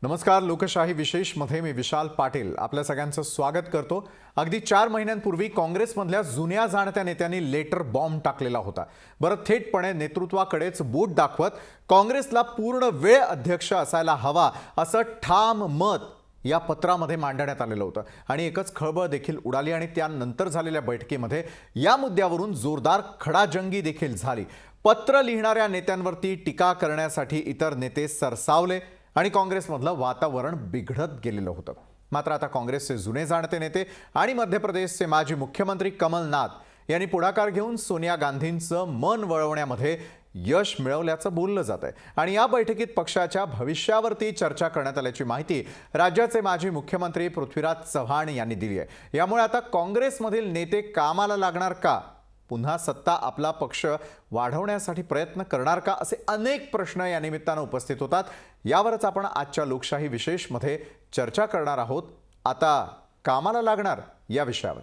नमस्कार. लोकशाही विशेष मध्ये मी विशाल पाटील आपल्या सगळ्यांचं स्वागत करतो. अगदी 4 महिन्यांपूर्वी काँग्रेसमधल्या जुन्या जाणत्या नेत्यांनी लेटर बॉम्ब टाकलेला होता. बरं, थेटपणे नेतृत्वाकडेच बोट दाखवत काँग्रेसला पूर्ण वेळ अध्यक्ष असायला हवा असं ठाम मत या पत्रामध्ये मांडण्यात आलेलं होतं आणि एकच खळबळ देखील उडाली आणि त्यानंतर झालेल्या बैठकीमध्ये या मुद्द्यावरून जोरदार खडाजंगी देखील झाली. पत्र लिहिणाऱ्या नेत्यांवरती टीका करण्यासाठी इतर नेते सरसावले आणि काँग्रेसमधलं वातावरण बिघडत गेलेलं होतं. मात्र आता काँग्रेसचे जुने जाणते नेते आणि मध्य प्रदेशचे माजी मुख्यमंत्री कमलनाथ यांनी पुढाकार घेऊन सोनिया गांधींचं मन वळवण्यामध्ये यश मिळवल्याचं बोललं जात आहे आणि या बैठकीत पक्षाच्या भविष्यावरती चर्चा करण्यात आल्याची माहिती राज्याचे माजी मुख्यमंत्री पृथ्वीराज चव्हाण यांनी दिली आहे. यामुळे आता काँग्रेसमधील नेते कामाला लागणार का, पुन्हा सत्ता आपला पक्ष वाढवण्यासाठी प्रयत्न करणार का, असे अनेक प्रश्न या निमित्तानं उपस्थित होतात. यावरच आपण आजच्या लोकशाही विशेषमध्ये चर्चा करणार आहोत. आता कामाला लागणार या विषयावर.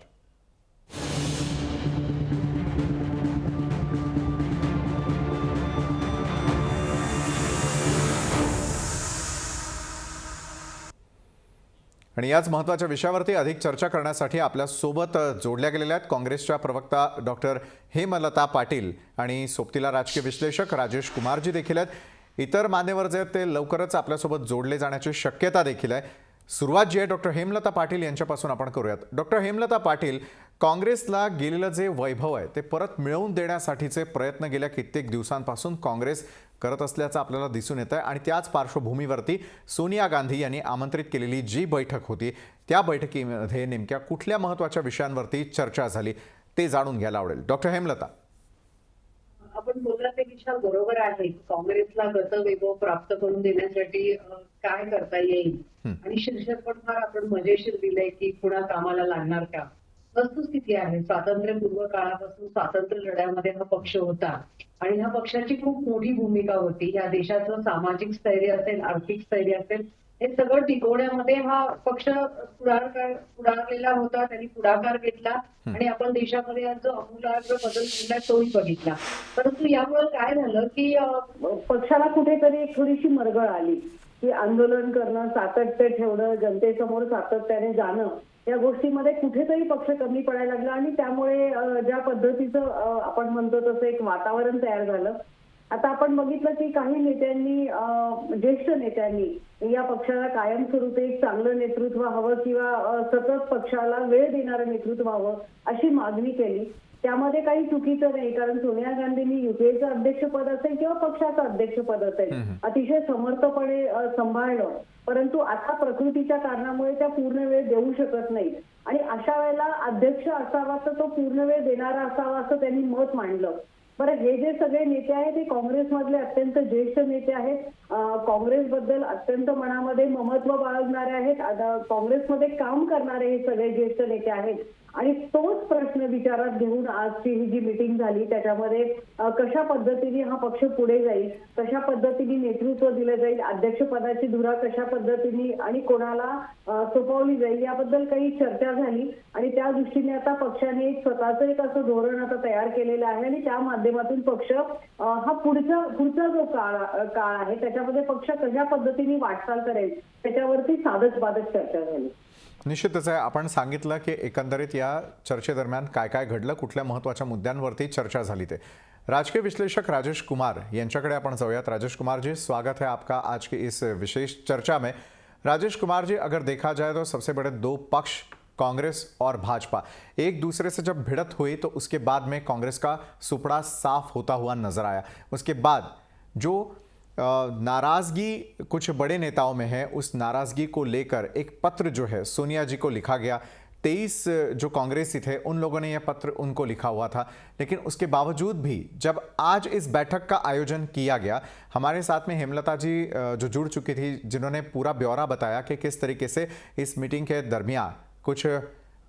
आणि याच महत्त्वाच्या विषयावरती अधिक चर्चा करण्यासाठी आपल्या सोबत जोडल्या गेलेल्या आहेत काँग्रेसच्या प्रवक्ता डॉक्टर हेमलता पाटील आणि सोबतीला राजकीय विश्लेषक राजेश कुमारजी देखील आहेत. इतर मान्यवर जे आहेत ते लवकरच आपल्यासोबत जोडले जाण्याची शक्यता देखील आहे. सुरुवात जी आहे डॉक्टर हेमलता पाटील यांच्यापासून आपण करूयात. डॉक्टर हेमलता पाटील, काँग्रेसला गेलेलं जे वैभव आहे ते परत मिळवून देण्यासाठीचे प्रयत्न गेल्या कित्येक दिवसांपासून काँग्रेस करत असल्याचं आपल्याला दिसून येत आहे आणि त्याच पार्श्वभूमीवरती सोनिया गांधी यांनी आमंत्रित केलेली जी बैठक होती त्या बैठकीमध्ये नेमक्या कुठल्या महत्त्वाच्या विषयांवरती चर्चा झाली ते जाणून घ्यायला आवडेल. डॉक्टर हेमलता, आपण बोलला ते विचार बरोबर आहे. काँग्रेसला गतवैभव प्राप्त करून देण्यासाठी काय करता येईल आणि शीर्षक पण फार आपण मजेशीर दिलंय की पुन्हा कामाला लागणार का. वस्तुस्थिती आहे, स्वातंत्र्यपूर्व काळापासून स्वातंत्र्य लढ्यामध्ये हा पक्ष होता आणि ह्या पक्षाची खूप मोठी भूमिका होती. या देशाचं सामाजिक स्थैर्य असेल, आर्थिक स्थैर्य असेल, हे सगळं टिकवण्यामध्ये हा पक्ष पुढारलेला होता. त्यांनी पुढाकार घेतला आणि आपण देशामध्ये आज जो आमूलाग्र बदल घडला तोही बघितला. परंतु यामुळे काय झालं की पक्षाला कुठेतरी एक थोडीशी मरगळ आली की आंदोलन करणं, सातत्य ठेवणं, जनतेसमोर सातत्याने जाणं, या गोष्टीमध्ये कुठेतरी पक्ष कमी पडायला लागला आणि त्यामुळे ज्या पद्धतीचं आपण म्हणतो तसं एक वातावरण तयार झालं. आता आपण बघितलं की काही नेत्यांनी, ज्येष्ठ नेत्यांनी या पक्षाला कायमस्वरूपी एक चांगलं नेतृत्व हवं किंवा सतत पक्षाला वेळ देणारं नेतृत्व हवं अशी मागणी केली. त्यामध्ये काही चुकीचं नाही, कारण सोनिया गांधींनी युपीएचं अध्यक्षपद असेल किंवा पक्षाचं अध्यक्षपद असेल अतिशय समर्थपणे सांभाळलं. परंतु आता प्रकृतीच्या कारणामुळे त्या पूर्ण वेळ देऊ शकत नाही आणि अशा वेळेला अध्यक्ष असावा तर तो पूर्ण वेळ देणारा असावा असं त्यांनी मत मांडलं. बरं, हे जे सगळे नेते आहेत ते काँग्रेसमधले अत्यंत ज्येष्ठ नेते आहेत. काँग्रेसबद्दल अत्यंत मनामध्ये ममत्व बाळगणारे आहेत. काँग्रेसमध्ये काम करणारे हे सगळे ज्येष्ठ नेते आहेत आणि तोच प्रश्न विचारात घेऊन आजची ही जी मीटिंग झाली त्याच्यामध्ये कशा पद्धतीने हा पक्ष पुढे जाईल, कशा पद्धतीने नेतृत्व दिलं जाईल, अध्यक्षपदाची धुरा कशा पद्धतीने आणि कोणाला सोपवली जाईल याबद्दल काही चर्चा झाली आणि त्या दृष्टीने आता पक्षाने एक स्वतःचं एक असं धोरण आता तयार केलेलं आहे आणि त्या माध्यमातून पक्ष हा पुढचा जो काळ आहे त्याच्यामध्ये पक्ष कशा पद्धतीने वाटचाल करेल त्याच्यावरती साधक बाधक चर्चा झाली. निश्चितच आहे. आपण सांगितलं की एकंदरीत या चर्चेदरम्यान काय काय घडलं, कुठल्या महत्त्वाच्या मुद्द्यांवरती चर्चा झाली ते. राजकीय विश्लेषक राजेश कुमार यांच्याकडे आपण जाऊयात. राजेश कुमार जी, स्वागत है आपका आज की इस विशेष चर्चा में. राजेश कुमार जी, अगर देखा जाए तो सबसे बड़े दो पक्ष कांग्रेस और भाजपा एक दूसरे से जब भिड़त हुई तो उसके बाद में कांग्रेस का सुपड़ा साफ होता हुआ नजर आया. उसके बाद जो नाराजगी कुछ बड़े नेताओं में है, उस नाराजगी को लेकर एक पत्र जो है सोनिया जी को लिखा गया. 23 जो कांग्रेसी थे उन लोगों ने यह पत्र उनको लिखा हुआ था. लेकिन उसके बावजूद भी जब आज इस बैठक का आयोजन किया गया, हमारे साथ में हेमलता जी जो जुड़ चुकी थी, जिन्होंने पूरा ब्यौरा बताया कि किस तरीके से इस मीटिंग के दरमियान कुछ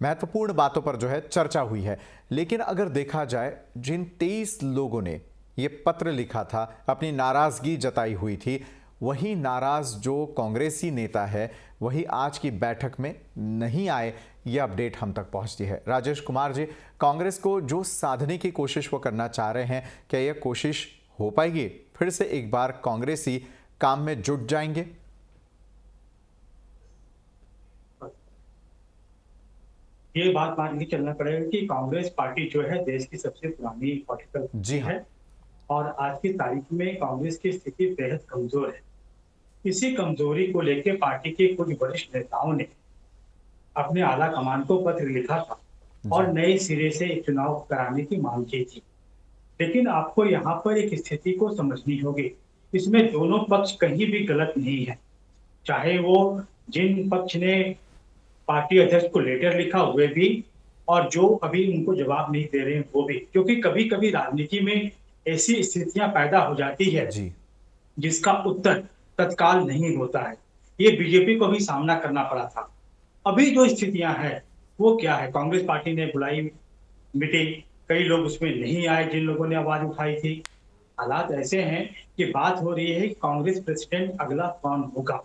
महत्वपूर्ण बातों पर जो है चर्चा हुई है. लेकिन अगर देखा जाए, जिन 23 लोगों ने ये पत्र लिखा था, अपनी नाराजगी जताई हुई थी, वही नाराज जो कांग्रेसी नेता है वही आज की बैठक में नहीं आए, ये अपडेट हम तक पहुंचती है. राजेश कुमार जी, कांग्रेस को जो साधने की कोशिश वो करना चाह रहे हैं, क्या यह कोशिश हो पाएगी? फिर से एक बार कांग्रेसी काम में जुट जाएंगे? ये बात मान के चलना पड़ेगा कि कांग्रेस पार्टी जो है देश की सबसे पुरानी पॉलिटिकल जी पार्टी हाँ। है और आज की तारीख में कांग्रेस की स्थिति बेहद कमजोर है। इसी कमजोरी को लेकर पार्टी के कुछ वरिष्ठ नेताओं ने अपने आला कमान को पत्र लिखा था और जी नए सिरे से एक चुनाव कराने की मांग की थी। लेकिन आपको यहाँ पर एक स्थिति को समझनी होगी, इसमें दोनों पक्ष कहीं भी गलत नहीं है। चाहे वो जिन पक्ष ने पार्टी अध्यक्ष को लेटर लिखा हुए भी और जो अभी उनको जवाब नहीं दे रहे हैं वो भी, क्योंकि कभी कभी राजनीति में ऐसी स्थितियां पैदा हो जाती है जी जिसका उत्तर तत्काल नहीं होता है। ये बीजेपी को भी सामना करना पड़ा था। अभी जो स्थितियां हैं वो क्या है, कांग्रेस पार्टी ने बुलाई मीटिंग, कई लोग उसमें नहीं आए जिन लोगों ने आवाज उठाई थी। हालात ऐसे हैं कि बात हो रही है कि कांग्रेस प्रेसिडेंट अगला कौन होगा।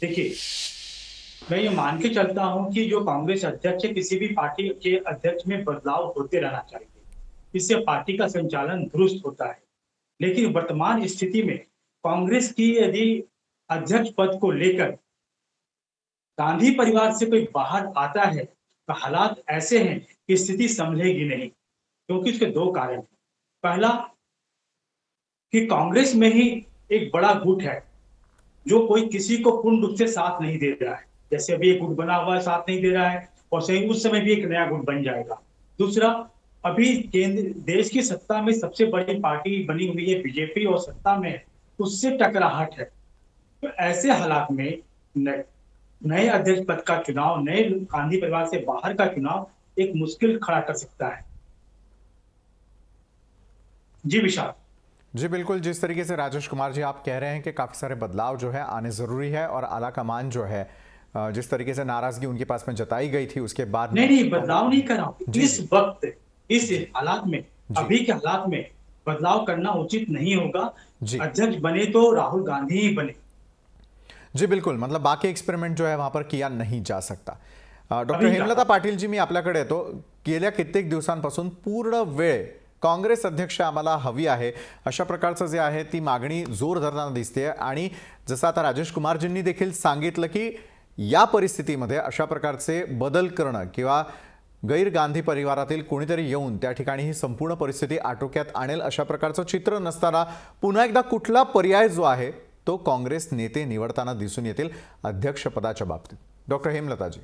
देखिए, मैं ये मान के चलता हूं कि जो कांग्रेस अध्यक्ष है, किसी भी पार्टी के अध्यक्ष में बदलाव होते रहना चाहिए, इससे पार्टी का संचालन दुरुस्त होता है। लेकिन वर्तमान स्थिति में कांग्रेस की यदि अध्यक्ष पद को लेकर गांधी परिवार से कोई बाहर आता है तो हालात ऐसे हैं कि स्थिति संभलेगी नहीं, क्योंकि इसके दो कारण हैं। पहला कि कांग्रेस में ही एक बड़ा गुट है जो कोई किसी को पूर्ण रूप से साथ नहीं दे रहा है। जैसे अभी एक गुट बना हुआ है, साथ नहीं दे रहा है, और सही उस समय भी एक नया गुट बन जाएगा। दूसरा, अभी केंद्र देश की सत्ता में सबसे बड़ी पार्टी बनी हुई है बीजेपी और सत्ता में है, उससे टकराहट है। तो ऐसे हालात में नए अध्यक्ष पद का चुनाव, नए गांधी परिवार से बाहर का चुनाव एक मुश्किल खड़ा कर सकता है। जी विशाल। जी बिल्कुल, जिस तरीके से राजेश कुमार जी आप कह रहे हैं कि काफ़ी सारे बदलाव जो है आने ज़रूरी है और आला कमान जो है जिस तरीके से नाराज़गी उनके पास में जताई गई थी उसके बाद में नहीं, बदलाव नहीं कर रहा हूं। जी, इस जी। वक्त इस हालात में, जी। अभी के हालात में बदलाव करना उचित नहीं होगा। जी। अध्यक्ष बने तो राहुल गांधी ही बने। जी बिल्कुल, मतलब बाकी एक्सपेरिमेंट जो है वहां पर किया नाही जा सकता. डॉक्टर अभी हेमलता पाटीलजी, मी आपल्याकडे येतो. गेल्या कित्येक दिवसांपासून पूर्ण वेळ काँग्रेस अध्यक्ष आम्हाला हवी आहे अशा प्रकारचं जे आहे ती मागणी जोर धरताना दिसते आणि जसं आता राजेश कुमारजींनी देखील सांगितलं की या परिस्थितीमध्ये अशा प्रकारचे बदल करणं किंवा गैर गांधी परिवारातील कोणीतरी येऊन त्या ठिकाणी ही संपूर्ण परिस्थिती आटोक्यात आणेल अशा प्रकारचं चित्र नसताना पुन्हा एकदा कुठला पर्याय जो आहे तो काँग्रेस नेते निवडताना दिसून येतील अध्यक्षपदाच्या बाबतीत. डॉक्टर हेमलताजी.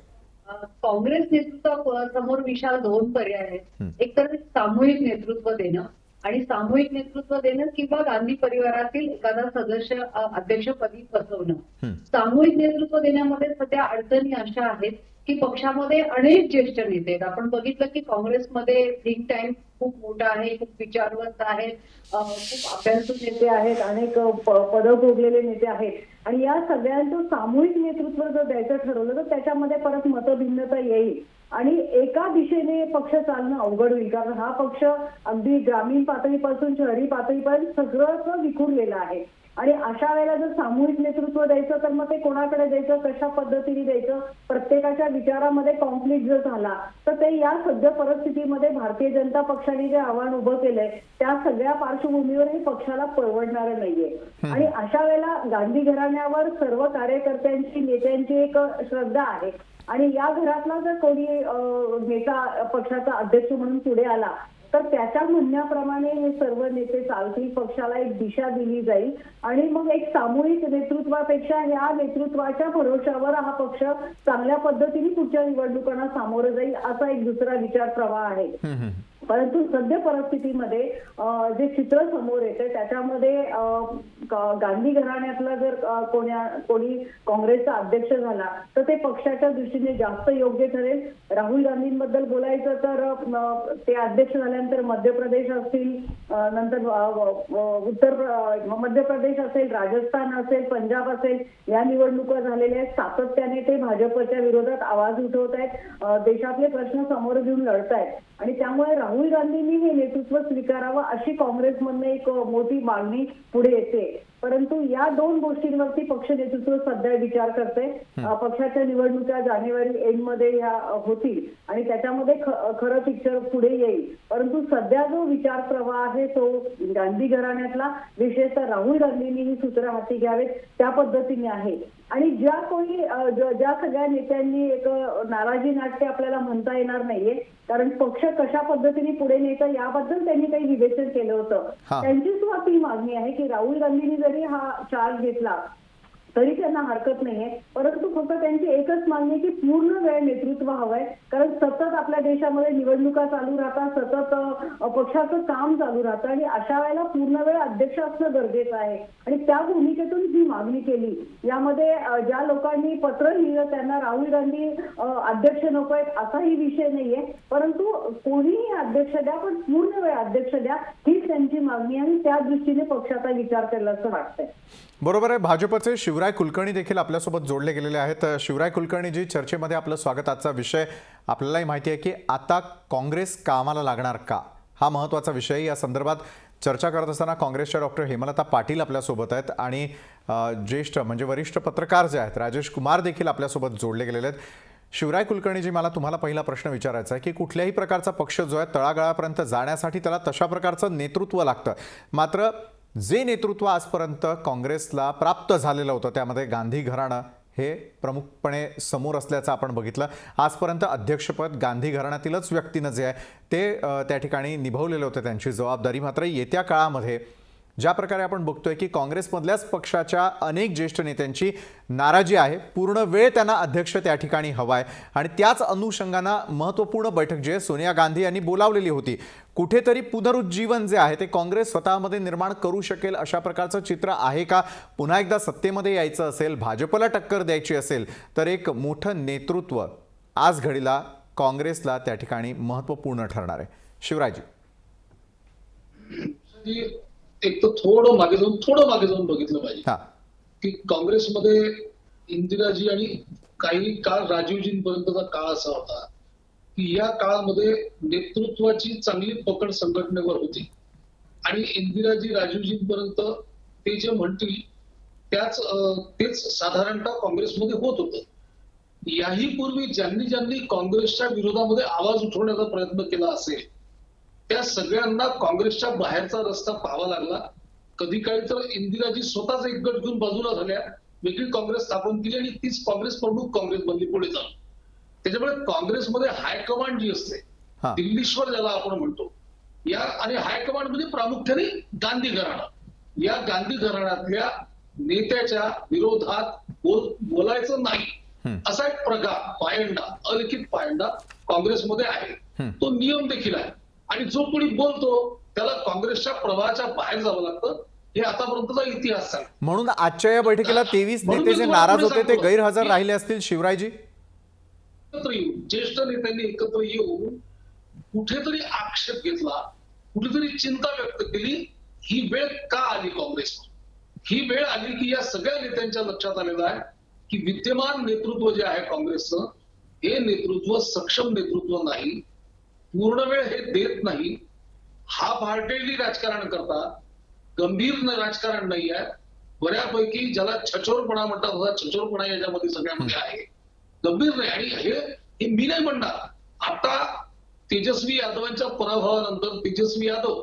काँग्रेस नेतृत्वासमोर विशाल दोन पर्याय आहेत. एक तर सामूहिक नेतृत्व देणं आणि सामूहिक नेतृत्व देणं किंवा गांधी परिवारातील एखादा सदस्य अध्यक्षपदी बसवणं. सामूहिक नेतृत्व देण्यामध्ये सध्या अडचणी अशा आहेत की पक्षामध्ये अनेक ज्येष्ठ नेते आहेत. आपण बघितलं की काँग्रेसमध्ये थिंक टँक खूप मोठा आहे, खूप विचारवंत आहेत, खूप अभ्यासू नेते आहेत, अनेक पदं भोगलेले नेते आहेत आणि या सगळ्यांचं सामूहिक नेतृत्व जर द्यायचं ठरवलं तर त्याच्यामध्ये परत मतभिन्नता येईल आणि एका दिशेने पक्ष चालणं अवघड होईल. कारण हा पक्ष अगदी ग्रामीण पातळीपासून शहरी पातळीपर्यंत सगळंच विखुरलेला आहे आणि अशा वेळेला जर सामूहिक नेतृत्व द्यायचं तर मग ते कोणाकडे द्यायचं, कशा पद्धतीने द्यायचं, प्रत्येकाच्या विचारामध्ये कॉन्फ्लिक्ट जर झाला तर ते या सद्य परिस्थितीमध्ये भारतीय जनता पक्षाने जे आव्हान उभं केलंय त्या सगळ्या पार्श्वभूमीवर हे पक्षाला परवडणारं नाहीये. आणि अशा वेळेला गांधी घराण्यावर सर्व कार्यकर्त्यांची, नेत्यांची एक श्रद्धा आहे आणि या घरातला जर कोणी नेता पक्षाचा अध्यक्ष म्हणून पुढे आला तर त्याच्या म्हणण्याप्रमाणे हे सर्व नेते चालतील, पक्षाला एक दिशा दिली जाईल आणि मग एक सामूहिक नेतृत्वापेक्षा या नेतृत्वाच्या भरोशावर हा पक्ष चांगल्या पद्धतीने पुढच्या निवडणुकांना सामोरं जाईल असा एक दुसरा विचार प्रवाह आहे. परंतु सध्या परिस्थितीमध्ये जे चित्र समोर येते त्याच्यामध्ये गांधी घराण्यातला जर कोणी काँग्रेसचा अध्यक्ष झाला तर ते पक्षाच्या दृष्टीने जास्त योग्य ठरेल. राहुल गांधींबद्दल बोलायचं तर ते अध्यक्ष झाल्यानंतर मध्य प्रदेश असतील, नंतर मध्य प्रदेश असेल, राजस्थान असेल, पंजाब असेल, या निवडणुका झालेल्या आहेत. सातत्याने ते भाजपच्या विरोधात आवाज उठवत आहेत, देशातले प्रश्न समोर घेऊन लढतायत आणि त्यामुळे राहुल गांधींनी हे नेतृत्व स्वीकारावं अशी काँग्रेसमधनं एक मोठी मागणी पुढे येते. परंतु या दोन गोष्टींवरती पक्ष नेतृत्व सध्या विचार करते. पक्षाच्या निवडणुका जानेवारी एंड मध्ये ह्या होतील आणि त्याच्यामध्ये खरं पिक्चर पुढे येईल. परंतु सध्या जो विचार प्रवाह आहे तो गांधी घराण्यातला, विशेषतः राहुल गांधींनी ही सूत्र हाती घ्यावेत त्या पद्धतीने आहे. आणि ज्या सगळ्या नेत्यांनी एक नाराजी नाट्य आपल्याला म्हणता येणार नाहीये, कारण पक्ष कशा पद्धतीने पुढे न्यायचा याबद्दल त्यांनी काही विवेचन केलं होतं. त्यांची सुद्धा ती मागणी आहे की राहुल गांधींनी जरी हा चार्ज घेतला तरी त्यांना हरकत नाहीये, परंतु फक्त त्यांची एकच मागणी आहे की पूर्ण वेळ नेतृत्व हवंय. कारण सतत आपल्या देशामध्ये निवडणुका चालू राहतात, सतत पक्षाचं काम चालू राहतं आणि अशा वेळेला पूर्ण वेळ अध्यक्ष असणं गरजेचं आहे. आणि त्या भूमिकेतून ही मागणी केली. यामध्ये ज्या लोकांनी पत्र लिहिलं त्यांना राहुल गांधी अध्यक्ष नकोय असाही विषय नाहीये, परंतु कोणीही अध्यक्ष द्या पण पूर्ण वेळ अध्यक्ष द्या हीच त्यांची मागणी आहे आणि त्या दृष्टीने पक्षाचा विचार केला असं वाटतंय. बरोबर आहे. भाजपचे शिवराय कुलकर्णी देखील आपल्यासोबत जोडले गेलेले आहेत. शिवराय कुलकर्णीजी, चर्चेमध्ये आपलं स्वागत. आजचा विषय आपल्यालाही माहिती आहे की आता काँग्रेस कामाला लागणार का, हा महत्त्वाचा विषय. या संदर्भात चर्चा करत असताना काँग्रेसच्या डॉक्टर हेमलता पाटील आपल्यासोबत आहेत आणि ज्येष्ठ म्हणजे वरिष्ठ पत्रकार जे आहेत राजेश कुमार देखील आपल्यासोबत जोडले गेलेले आहेत. शिवराय कुलकर्णीजी, मला तुम्हाला पहिला प्रश्न विचारायचा आहे की कुठल्याही प्रकारचा पक्ष जो आहे तळागाळापर्यंत जाण्यासाठी त्याला तशा प्रकारचं नेतृत्व लागतं. मात्र जे नेतृत्व आजपर्यंत काँग्रेसला प्राप्त झालेलं होतं त्यामध्ये गांधी घराणं हे प्रमुखपणे समोर असल्याचं आपण बघितलं. आजपर्यंत अध्यक्षपद गांधी घराण्यातीलच व्यक्तीनं जे आहे ते त्या ठिकाणी निभवलेलं होतं त्यांची जबाबदारी. मात्र येत्या काळामध्ये ज्या प्रकारे आपण बघतोय की काँग्रेसमधल्याच पक्षाच्या अनेक ज्येष्ठ नेत्यांची नाराजी आहे, पूर्ण वेळ त्यांना अध्यक्ष त्या ठिकाणी हवाय आणि त्याच अनुषंगानं महत्त्वपूर्ण बैठक जी आहे सोनिया गांधी यांनी बोलावलेली होती. कुठेतरी पुनरुज्जीवन जे आहे ते काँग्रेस स्वतःमध्ये निर्माण करू शकेल अशा प्रकारचं चित्र आहे का? पुन्हा एकदा सत्तेमध्ये यायचं असेल, भाजपला टक्कर द्यायची असेल तर एक मोठं नेतृत्व आज घडीला काँग्रेसला त्या ठिकाणी महत्त्वपूर्ण ठरणार आहे. शिवराजी, एक तर थोडं मागे जाऊन बघितलं पाहिजे की काँग्रेसमध्ये इंदिराजी आणि काही काळ राजीवजींपर्यंतचा काळ असा होता की या काळामध्ये नेतृत्वाची चांगली पकड संघटनेवर होती आणि इंदिराजी राजीवजींपर्यंत ते जे म्हणतील तेच साधारणतः काँग्रेसमध्ये होत होतं. याही पूर्वी ज्यांनी काँग्रेसच्या विरोधामध्ये आवाज उठवण्याचा प्रयत्न केला असेल त्या सगळ्यांना काँग्रेसच्या बाहेरचा रस्ता पाहावा लागला. कधी काळी तर इंदिराजी स्वतःच एक गट घेऊन बाजूला झाल्या, वेगळी काँग्रेस स्थापन केली आणि तीच काँग्रेस प्रमुख काँग्रेस बनली पुढे जाऊन. त्याच्यामुळे काँग्रेसमध्ये हायकमांड जी असते, दिल्लीश्वर ज्याला आपण म्हणतो, या आणि हायकमांड म्हणजे प्रामुख्याने गांधी घराणा, या गांधी घराण्यातल्या नेत्याच्या विरोधात बोलायचं नाही असा एक पायंडा, अलिखित पायंडा काँग्रेसमध्ये आहे. तो नियम देखील आहे आणि जो कोणी बोलतो त्याला काँग्रेसच्या प्रवाहाच्या बाहेर जावं लागतं, हे आतापर्यंतचा इतिहास आहे. म्हणून आजच्या या बैठकीला 23 नेते जे नाराज होते ते गैरहजर राहिले असतील. शिवरायजी, एकत्र येऊन ज्येष्ठ नेत्यांनी एकत्र येऊन कुठेतरी आक्षेप घेतला, कुठेतरी चिंता व्यक्त केली. ही वेळ का आली काँग्रेसवर? ही वेळ आली की या सगळ्या नेत्यांच्या लक्षात आलेलं आहे की विद्यमान नेतृत्व जे आहे काँग्रेसचं, हे नेतृत्व सक्षम नेतृत्व नाही, पूर्ण वेळ हे देत नाही, हा पार्टेली राजकारण करतात, गंभीर राजकारण नाही आहे. बऱ्यापैकी ज्याला छचोरपणा म्हणतात तसा छचोरपणा याच्यामध्ये सगळ्यामध्ये आहे, गंभीर नाही. आणि हे मी नाही म्हणणार. आता तेजस्वी यादवांच्या पराभवानंतर तेजस्वी यादव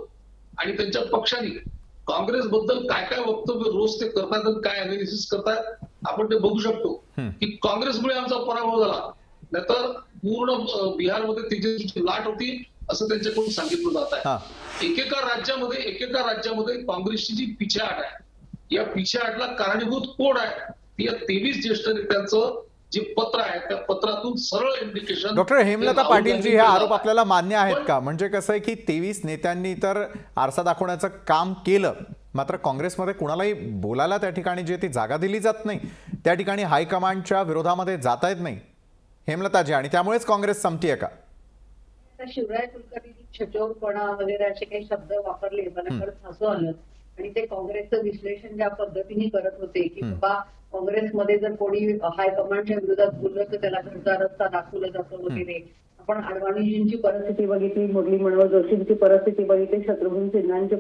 आणि त्यांच्या पक्षाने काँग्रेस बद्दल काय काय वक्तव्य रोज ते करतात आणि काय अनालिसिस करतात आपण ते बघू शकतो की काँग्रेसमुळे आमचा पराभव झाला, नाहीतर पूर्ण बिहारमध्ये तेजस्वीची लाट होती असं त्यांच्याकडून सांगितलं जात आहे. एकेका राज्यामध्ये काँग्रेसची जी पिछेहाट आहे, या पिछेहाटला कारणीभूत कोण आहे? ती या 23 ज्येष्ठ नेत्यांचं जे पत्र आहे त्या पत्रातून सरळ इंडिकेशन. डॉक्टर हेमलता पाटीलजी, हे आरोप आपल्याला मान्य आहेत का? म्हणजे कसं आहे की 23 नेत्यांनी तर आरसा दाखवण्याचं काम केलं, मात्र काँग्रेसमध्ये कुणालाही बोलायला त्या ठिकाणी जे ती जागा दिली जात नाही, त्या ठिकाणी हायकमांडच्या विरोधामध्ये जाता येत नाही हेमलताजी, आणि त्यामुळेच काँग्रेस संपतीये का? शिवराय कुलकर्णी छचोरपणा वगैरे असे काही शब्द वापरले, मला खरंच हसू आलं. आणि ते काँग्रेसचं विश्लेषण ज्या पद्धतीने करत होते की बाबा काँग्रेसमध्ये जर कोणी हायकमांडच्या विरोधात बोललं तर त्याला घरचा रस्ता दाखवला जातो वगैरे, आपण अडवाणीजींची परिस्थिती बघितली, मुरली मनोहर जोशींची परिस्थिती बघितली, शत्रुघ्न सिन्हांची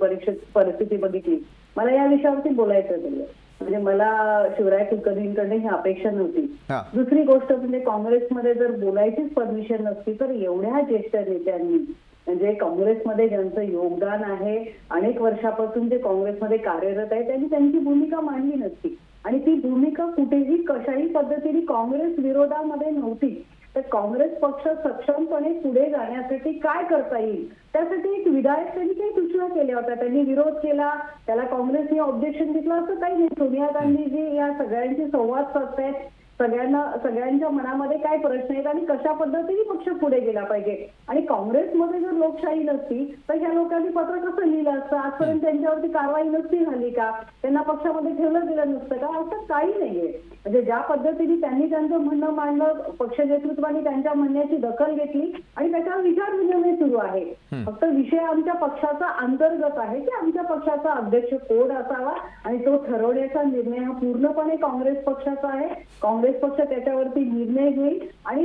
परिस्थिती बघितली. मला या विषयावरती बोलायचं नाहीये. म्हणजे मला शिवराय कुलकर्णींकडे ही अपेक्षा नव्हती. दुसरी गोष्ट म्हणजे काँग्रेसमध्ये जर बोलायचीच परमिशन नसती तर एवढ्या ज्येष्ठ नेत्यांनी, म्हणजे काँग्रेसमध्ये ज्यांचं योगदान आहे, अनेक वर्षापासून जे काँग्रेसमध्ये कार्यरत आहे, त्यांनी त्यांची भूमिका मांडली नसती. आणि ती भूमिका कुठेही कशाही पद्धतीने काँग्रेस विरोधामध्ये नव्हती. तर काँग्रेस पक्ष सक्षमपणे पुढे जाण्यासाठी काय करता येईल त्यासाठी एक विधायक त्यांनी काही सूचना केल्या होत्या. त्यांनी विरोध केला, त्याला काँग्रेसने ऑब्जेक्शन घेतलं असं काही नाही. सोनिया गांधीजी या सगळ्यांशी संवाद साधतायत, सगळ्यांच्या मनामध्ये काय प्रश्न आहेत आणि कशा पद्धतीने पक्ष पुढे गेला पाहिजे. आणि काँग्रेसमध्ये जर लोकशाही नसती तर ह्या लोकांनी पत्र कसं लिहिलं असतं, आजपर्यंत त्यांच्यावरती कारवाई नसती झाली का, त्यांना पक्षामध्ये ठेवलं गेलं नसतं का, असं काही नाहीये. म्हणजे ज्या पद्धतीने त्यांनी त्यांचं म्हणणं मांडलं, पक्ष नेतृत्वाने त्यांच्या म्हणण्याची दखल घेतली आणि त्याच्यावर विचार विनिमय सुरू आहे. फक्त विषय आमच्या पक्षाचा अंतर्गत आहे की आमच्या पक्षाचा अध्यक्ष कोण असावा आणि तो ठरवण्याचा निर्णय हा पूर्णपणे काँग्रेस पक्षाचा आहे. काँग्रेस पक्ष त्याच्यावरती निर्णय घेईल आणि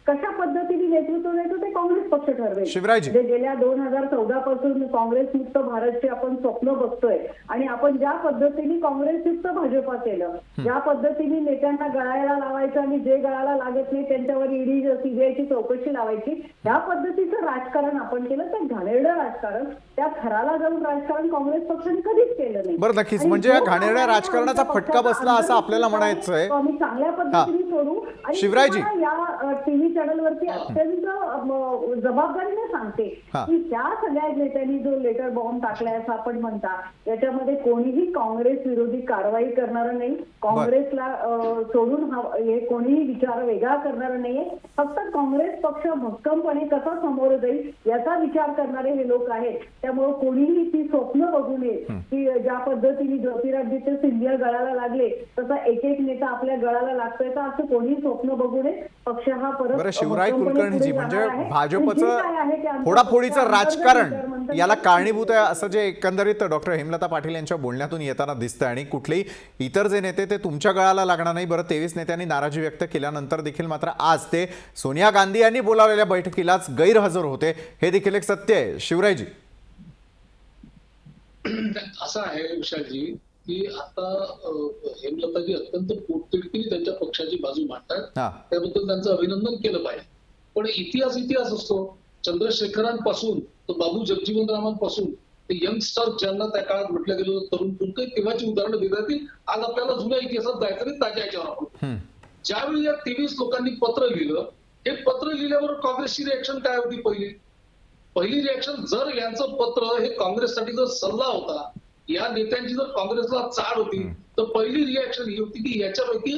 कशा पद्धतीने नेतृत्व देतो ते काँग्रेस पक्ष ठरवेल. शिवरायजी, म्हणजे गेल्या 2014 पासून काँग्रेस मुक्त भारतचे आपण स्वप्न बघतोय आणि आपण ज्या पद्धतीने काँग्रेस युक्त भाजपा केलं, ज्या पद्धतीने नेत्यांना गळायला लावायचं आणि जे गळाला लागत नाही त्यांच्यावर ईडी सीबीआयची चौकशी लावायची, त्या पद्धतीचं राजकारण आपण केलं. ते घाणेरडं राजकारण, त्या थराला जाऊन राजकारण काँग्रेस पक्षाने कधीच केलं नाही. बरं, नक्कीच. म्हणजे या घाणेरड्या राजकारणाचा फटका बसला असं आपल्याला म्हणायचंय. आम्ही चांगल्या पद्धतीने सोडू. आणि शिवरायजी, या टीव्ही चॅनलवरती अत्यंत जबाबदारीने सांगते की त्या सगळ्या नेत्यांनी जो लेटर बॉम्ब टाकलाय असं आपण म्हणता, याच्यामध्ये कोणीही काँग्रेस विरोधी कारवाई करणार नाही. काँग्रेसला सोडून हे कोणीही विचार वेगळा करणार नाहीये. फक्त काँग्रेस पक्ष भक्कमपणे कसा समोर जाईल याचा विचार करणारे हे लोक आहेत. त्यामुळे कोणीही ती स्वप्न बघू नये की ज्या पद्धतीने ज्योतिरादित्य सिंधिया गळाला लागले तसा एक एक नेता आपल्या गळाला लागतोय, तर असं कोणी स्वप्न बघू नये. पक्ष हा परत शिवराय कुलकर्णीजी, म्हणजे भाजपचं फोडाफोडीचं राजकारण याला कारणीभूत आहे असं जे एकंदरीत डॉक्टर हेमलता पाटील यांच्या बोलण्यातून येताना दिसतं. आणि कुठलेही इतर जे नेते ते तुमच्या गळाला लागणार नाही. बरं, 23 नेत्यांनी नाराजी व्यक्त केल्यानंतर देखील मात्र आज ते सोनिया गांधी यांनी बोलावलेल्या बैठकीलाच गैरहजर होते, हे देखील एक सत्य आहे. शिवरायजी, असं आहे विशालजी की आता हेमलताजी अत्यंत पोटतिडकीने त्यांच्या पक्षाची बाजू मांडतात, त्याबद्दल त्यांचं अभिनंदन केलं पाहिजे. पण इतिहास असतो. चंद्रशेखरांपासून तर बाबू जगजीवन रामांपासून ते यंगस्टर ज्यांना त्या काळात म्हटलं गेलं तरुण पुरते, तेव्हाची उदाहरणं देता येतील. आज आपल्याला जुन्या इतिहासात जायचं नाही, ताज्या याच्यावर आपण ज्यावेळी या 23 लोकांनी पत्र लिहिलं, हे पत्र लिहिल्यावर काँग्रेसची रिएक्शन काय होती? पहिली रिएक्शन, जर यांचं पत्र हे काँग्रेससाठी जर सल्ला होता, या नेत्यांची जर काँग्रेसला चाड होती, तर पहिली रिएक्शन ही होती की याच्यापैकी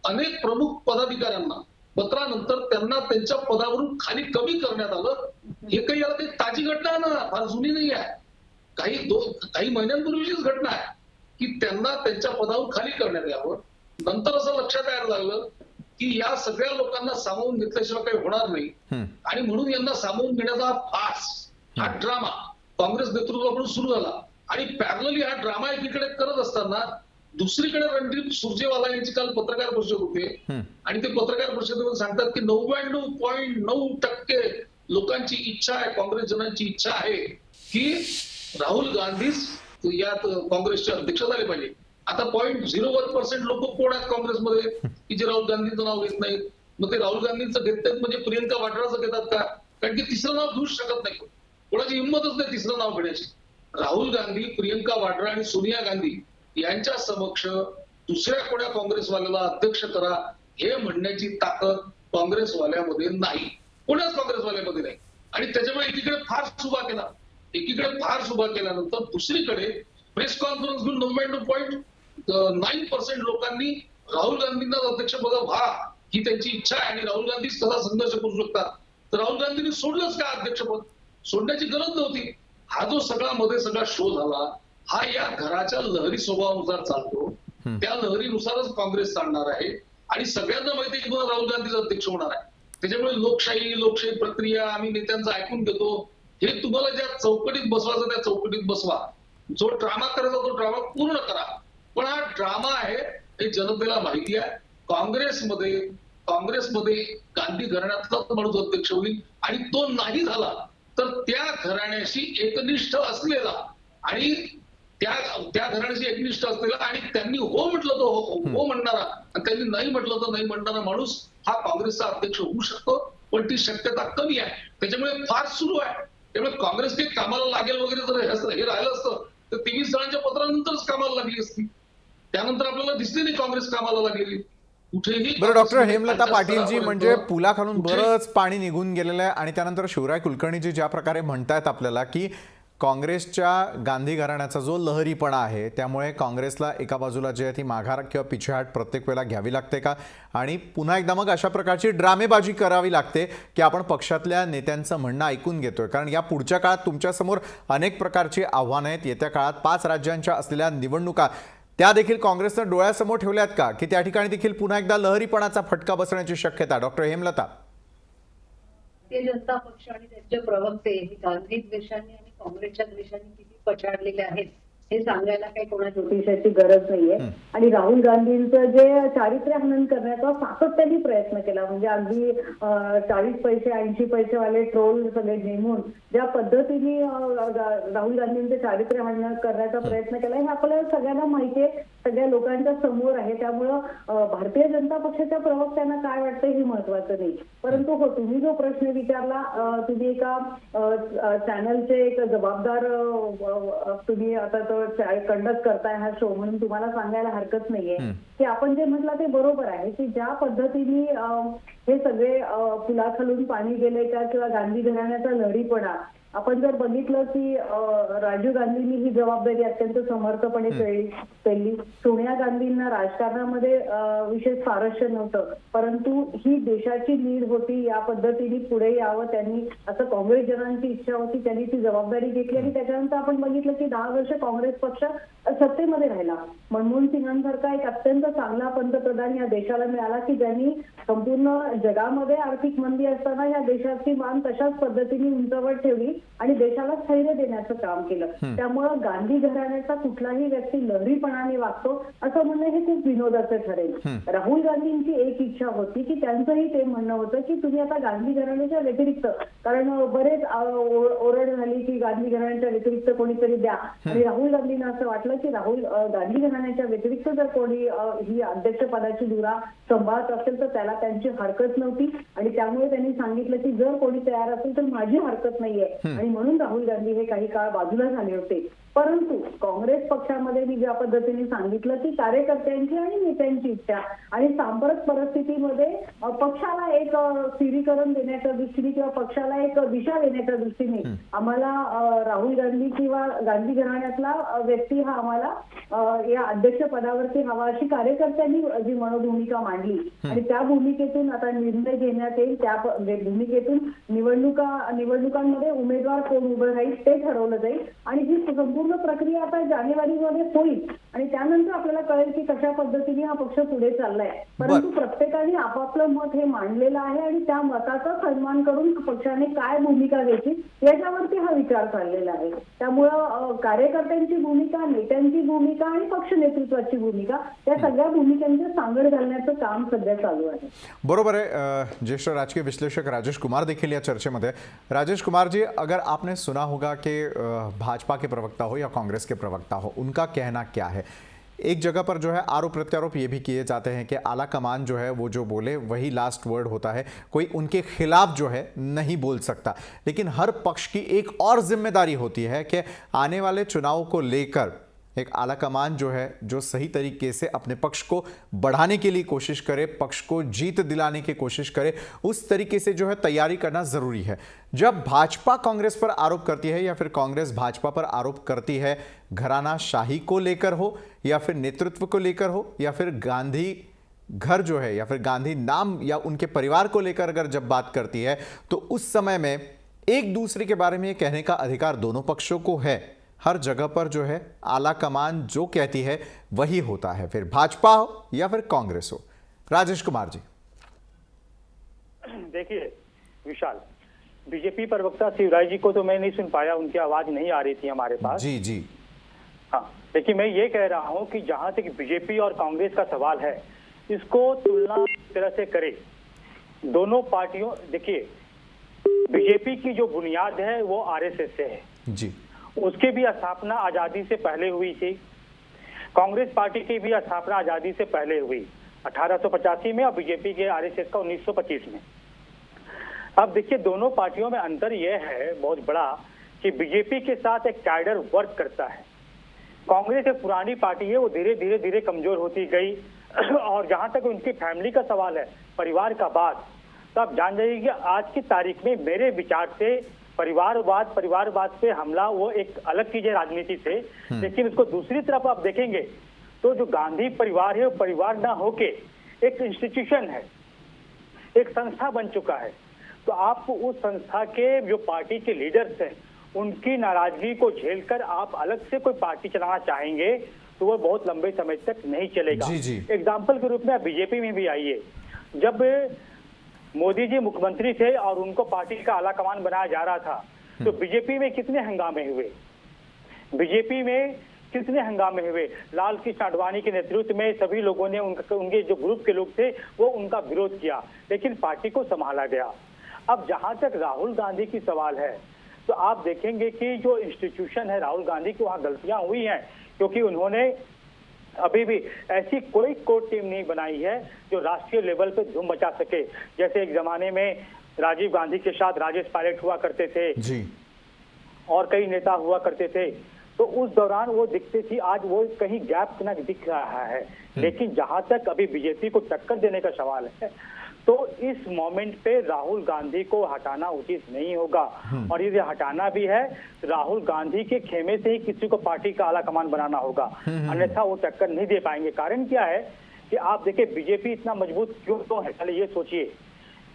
अनेक प्रमुख पदाधिकाऱ्यांना पत्रानंतर त्यांना त्यांच्या पदावरून खाली कमी करण्यात आलं. हे काही याला काही ताजी घटना ना, फार जुनी नाही आहे. काही महिन्यांपूर्वीचीच घटना आहे की त्यांना त्यांच्या पदावरून खाली करण्यात यावं. नंतर असं लक्षात यायला लागलं की या सगळ्या लोकांना सामावून घेतल्याशिवाय काही होणार नाही आणि म्हणून यांना सामावून घेण्याचा फास, हा ड्रामा काँग्रेस नेतृत्वाकडून सुरू झाला. आणि पॅरलली हा ड्रामा एकीकडे करत असताना दुसरीकडे रणदीप सुरजेवाला यांची काल पत्रकार परिषद होते आणि ते पत्रकार परिषदेमध्ये सांगतात की 99.9% लोकांची इच्छा आहे, काँग्रेस जनांची इच्छा आहे की राहुल गांधीच यात काँग्रेसचे अध्यक्ष झाले पाहिजे. आता 0.01% लोक कोण आहेत काँग्रेसमध्ये की जे राहुल गांधीचं नाव घेत नाहीत? मग ते राहुल गांधींचं घेत नाहीत म्हणजे प्रियंका वाड्राचं घेतात का? कारण की तिसरं नाव घेऊच शकत नाही, कोणाची हिंमतच नाही तिसरं नाव घेण्याची. राहुल गांधी, प्रियंका वाड्रा आणि सोनिया गांधी यांच्या समक्ष दुसऱ्या कोण्या काँग्रेसवाल्याला अध्यक्ष करा हे म्हणण्याची ताकद काँग्रेसवाल्यामध्ये नाही, कोणाच काँग्रेसवाल्यामध्ये नाही. आणि त्याच्यामुळे एकीकडे फार सुभा केल्यानंतर दुसरीकडे प्रेस कॉन्फरन्स घेऊन 99.9% लोकांनी राहुल गांधींना अध्यक्षपद व्हा ही त्यांची इच्छा आहे आणि राहुल गांधीच कसा संघर्ष करू शकतात. तर राहुल गांधींनी सोडलंच का अध्यक्षपद? सोडण्याची गरज नव्हती. हा जो सगळा शो झाला, हा या घराच्या लहरी स्वभावानुसार चालतो. त्या लहरीनुसारच काँग्रेस चालणार आहे आणि सगळ्यांना माहिती आहे की राहुल गांधीच अध्यक्ष होणार आहे. त्याच्यामुळे लोकशाही प्रक्रिया आम्ही नेत्यांचं ऐकून घेतो, हे तुम्हाला ज्या चौकटीत बसवायचं त्या चौकटीत बसवा. जो ड्रामा करायचा तो ड्रामा पूर्ण करा. पण हा ड्रामा आहे हे जनतेला माहिती आहे. काँग्रेसमध्ये काँग्रेसमध्ये गांधी घराण्यातला माणूस अध्यक्ष होईल आणि तो नाही झाला तर त्या घराण्याशी एकनिष्ठ असलेला आणि त्या घराण्याशी एकनिष्ठ असलेला आणि त्यांनी हो म्हटलं तर हो म्हणणारा आणि त्यांनी नाही म्हटलं तर नाही म्हणणारा माणूस हा काँग्रेसचा अध्यक्ष होऊ शकतो, पण ती शक्यता कमी आहे. त्याच्यामुळे फार सुरू आहे. त्यामुळे काँग्रेस काही कामाला लागेल वगैरे जर हे राहिलं असतं तर 23 जणांच्या पत्रानंतरच कामाला लागली असती. त्यानंतर आपल्याला दिसली नाही काँग्रेस कामाला लागलेली कुठेही. बरं डॉक्टर हेमलता पाटीलजी, म्हणजे पुलाखालून बरंच पाणी निघून गेलेलं आहे आणि त्यानंतर शिवराय कुलकर्णीजी ज्या प्रकारे म्हणतायत आपल्याला की काँग्रेसच्या गांधी घराण्याचा जो लहरीपणा आहे त्यामुळे काँग्रेसला एका बाजूला जे आहे ती माघार किंवा पिछेहाट प्रत्येक वेळेला घ्यावी लागते का, आणि पुन्हा एकदा मग अशा प्रकारची ड्रामेबाजी करावी लागते की आपण पक्षातल्या नेत्यांचं म्हणणं ऐकून घेतोय? कारण या पुढच्या काळात तुमच्यासमोर अनेक प्रकारची आव्हानं आहेत. येत्या काळात 5 राज्यांच्या असलेल्या निवडणुका त्या देखील काँग्रेसनं डोळ्यासमोर ठेवल्यात का, की त्या ठिकाणी देखील पुन्हा एकदा लहरीपणाचा फटका बसण्याची शक्यता? डॉक्टर हेमलता. भारतीय जनता पक्ष आणि त्यांचे प्रवक्ते हे गांधी द्वेषाने आणि काँग्रेसच्या द्वेषाने किती पछाडलेले आहेत हे सांगायला काही कोणा ज्योतिषाची गरज नाहीये. आणि राहुल गांधींचं जे चारित्र्य हनन करण्याचा सातत्याने प्रयत्न केला, म्हणजे अगदी 40 पैसे 80 पैसेवाले ट्रोल सगळे नेमून ज्या पद्धतीने राहुल गांधींचे चारित्र्य हनन करण्याचा प्रयत्न केला हे आपल्याला सगळ्यांना माहिती आहे, सगळ्या लोकांच्या समोर आहे. त्यामुळं भारतीय जनता पक्षाच्या प्रवक्त्यांना काय वाटतं हे महत्वाचं नाही. परंतु हो, तुम्ही जो प्रश्न विचारला, तुम्ही एका चॅनलचे एक जबाबदार तुम्ही आता तो कंडक्ट करताय हा शो म्हणून तुम्हाला सांगायला हरकत नाहीये की आपण जे म्हटलं ते बरोबर आहे की ज्या पद्धतीने हे सगळे पुलाखालून पाणी गेले का किंवा गांधी घराण्याचा लहरीपणा आपण जर बघितलं की राजीव गांधींनी ही जबाबदारी अत्यंत समर्थपणे पेलली. सोनिया गांधींना राजकारणामध्ये विशेष स्वारस्य नव्हतं, परंतु ही देशाची नीड होती, या पद्धतीने पुढे यावं त्यांनी असं काँग्रेस जनांची इच्छा होती, त्यांनी ती जबाबदारी घेतली. आणि त्याच्यानंतर आपण बघितलं की 10 वर्ष काँग्रेस पक्ष सत्तेमध्ये राहिला. मनमोहन सिंगांसारखा एक अत्यंत चांगला पंतप्रधान या देशाला मिळाला की ज्यांनी संपूर्ण जगामध्ये आर्थिक मंदी असताना या देशाची मान तशाच पद्धतीने उंचावर ठेवली आणि देशाला स्थैर्य देण्याचं काम केलं. त्यामुळं गांधी घराण्याचा कुठलाही व्यक्ती लहरीपणाने वागतो असं म्हणणं हे खूप विनोदाचं ठरेल. राहुल गांधींची एक इच्छा होती की त्यांचंही ते म्हणणं होतं की तुम्ही आता गांधी घराण्याच्या व्यतिरिक्त, कारण बरेच ओरड झाली की गांधी घराण्याच्या व्यतिरिक्त कोणीतरी द्या, आणि राहुल गांधींना असं वाटलं की राहुल गांधी घराण्याच्या व्यतिरिक्त जर कोणी ही अध्यक्षपदाची धुरा सांभाळत असेल तर त्याला त्यांची हरकत नव्हती. आणि त्यामुळे त्यांनी सांगितलं की जर कोणी तयार असेल तर माझी हरकत नाहीये, आणि म्हणून राहुल गांधी हे काही काळ बाजूला झाले होते. परंतु काँग्रेस पक्षामध्ये मी ज्या पद्धतीने सांगितलं की कार्यकर्त्यांची आणि नेत्यांची इच्छा आणि सांप्रत परिस्थितीमध्ये पक्षाला एक स्थिरीकरण देण्याच्या दृष्टीने किंवा पक्षाला एक दिशा देण्याच्या दृष्टीने आम्हाला राहुल गांधी किंवा गांधी घराण्यातला व्यक्ती हा आम्हाला या अध्यक्ष पदावरती हवा अशी कार्यकर्त्यांनी जी मनोभूमिका मांडली. आणि त्या भूमिकेतून आता निर्णय घेण्यात येईल. त्या भूमिकेतून निवडणुकांमध्ये उमेदवार कोण उभं राहील ते ठरवलं जाईल. आणि ही संपूर्ण प्रक्रिया आता जानेवारीमध्ये होईल आणि त्यानंतर आपल्याला कळेल की कशा पद्धतीने हा पक्ष पुढे चाललाय. परंतु प्रत्येकाने आपापलं मत हे मांडलेलं आहे आणि त्या मताचा सन्मान करून पक्षाने काय भूमिका घ्यायची याच्यावरती हा विचार चाललेला आहे. त्यामुळं कार्यकर्त्यांची भूमिका, नेत्यांची भूमिका आणि पक्ष नेतृत्वाची भूमिका या सगळ्या भूमिकांचे सांगड घालण्याचं काम सध्या चालू आहे. बरोबर है। ज्येष्ठ राजकीय विश्लेषक राजेश कुमार देखिए या चर्चे में। राजेश कुमार जी, अगर आपने सुना होगा कि भाजपा के प्रवक्ता हो या कांग्रेस के प्रवक्ता हो, उनका कहना क्या है? एक जगह पर जो है आरोप प्रत्यारोप ये भी किए जाते हैं कि आला कमान जो है वो जो बोले वही लास्ट वर्ड होता है, कोई उनके खिलाफ जो है नहीं बोल सकता। लेकिन हर पक्ष की एक और जिम्मेदारी होती है कि आने वाले चुनाव को लेकर एक आला कमान जो है जो सही तरीके से अपने पक्ष को बढ़ाने के लिए कोशिश करे, पक्ष को जीत दिलाने की कोशिश करे, उस तरीके से जो है तैयारी करना ज़रूरी है। जब भाजपा कांग्रेस पर आरोप करती है या फिर कांग्रेस भाजपा पर आरोप करती है, घराना शाही को लेकर हो या फिर नेतृत्व को लेकर हो या फिर गांधी घर जो है या फिर गांधी नाम या उनके परिवार को लेकर अगर जब बात करती है, तो उस समय में एक दूसरे के बारे में कहने का अधिकार दोनों पक्षों को है। हर जगह पर जो है आला कमान जो कहती है वही होता है, फिर भाजपा हो या फिर कांग्रेस हो। राजेश कुमार जी। देखिए विशाल, बीजेपी प्रवक्ता शिवराज जी को तो मैं नहीं सुन पाया, उनकी आवाज नहीं आ रही थी हमारे पास। जी जी हाँ, लेकिन मैं ये कह रहा हूं कि जहां तक बीजेपी और कांग्रेस का सवाल है, इसको तुलना इस तरह से करे दोनों पार्टियों, देखिए बीजेपी की जो बुनियाद है वो आरएसएस से है जी। उसकी भी स्थापना आजादी से पहले हुई थी। कांग्रेस पार्टी की भी स्थापना आजादी से पहले हुई 1885 में और बीजेपी के आरएसएस का 1925 में। अब देखिए दोनों पार्टियों में अंतर यह है बहुत बड़ा कि बीजेपी के साथ एक कैडर वर्क करता है। कांग्रेस एक पुरानी पार्टी है, वो धीरे धीरे कमजोर होती गई और जहां तक उनकी फैमिली का सवाल है, परिवार का बात, तो आप जान जाइए कि आज की तारीख में मेरे विचार से परिवारवाद पे हमला वो एक अलग चीज है राजनीति से, लेकिन उसको दूसरी तरफ आप देखेंगे तो जो गांधी परिवार है वो परिवार ना होके एक इंस्टीट्यूशन है, एक संस्था बन चुका है। तो आप उस संस्था के जो पार्टी के लीडर्स हैं उनकी नाराजगी को झेलकर आप अलग से कोई पार्टी चलाना चाहेंगे तो वो बहुत लंबे समय तक नहीं चलेगा। जी। एग्जाम्पल के रूप में आप बीजेपी में भी आइए, जब मोदी जी मुख्यमंत्री थे और उनको पार्टी का आला कमान बनाया जा रहा था तो बीजेपी में कितने हंगामे हुए, बीजेपी में कितने हंगामे हुए। लाल कृष्ण आडवाणी के नेतृत्व में सभी लोगों ने उनके जो ग्रुप के लोग थे वो उनका विरोध किया, लेकिन पार्टी को संभाला गया। अब जहां तक राहुल गांधी की सवाल है तो आप देखेंगे कि जो इंस्टीट्यूशन है राहुल गांधी की वहां गलतियां हुई हैं, क्योंकि उन्होंने अभी भी ऐसी कोई कोर टीम नहीं बनाई है जो राष्ट्रीय लेवल पे धूम मचा सके। जैसे एक जमाने में राजीव गांधी के साथ राजेश पायलट हुआ करते थे जी। और कई नेता हुआ करते थे, तो उस दौरान वो दिखती थी, आज वो कहीं गैप ना दिख रहा है। लेकिन जहां तक अभी बीजेपी को टक्कर देने का सवाल है तो इस मोमेंट पे राहुल गांधी को हटाना उचित नहीं होगा, और यदि हटाना भी है राहुल गांधी के खेमे से ही किसी को पार्टी का आला कमान बनाना होगा, अन्यथा वो टक्कर नहीं दे पाएंगे। कारण क्या है कि आप देखिए बीजेपी इतना मजबूत क्यों तो है, पहले ये सोचिए।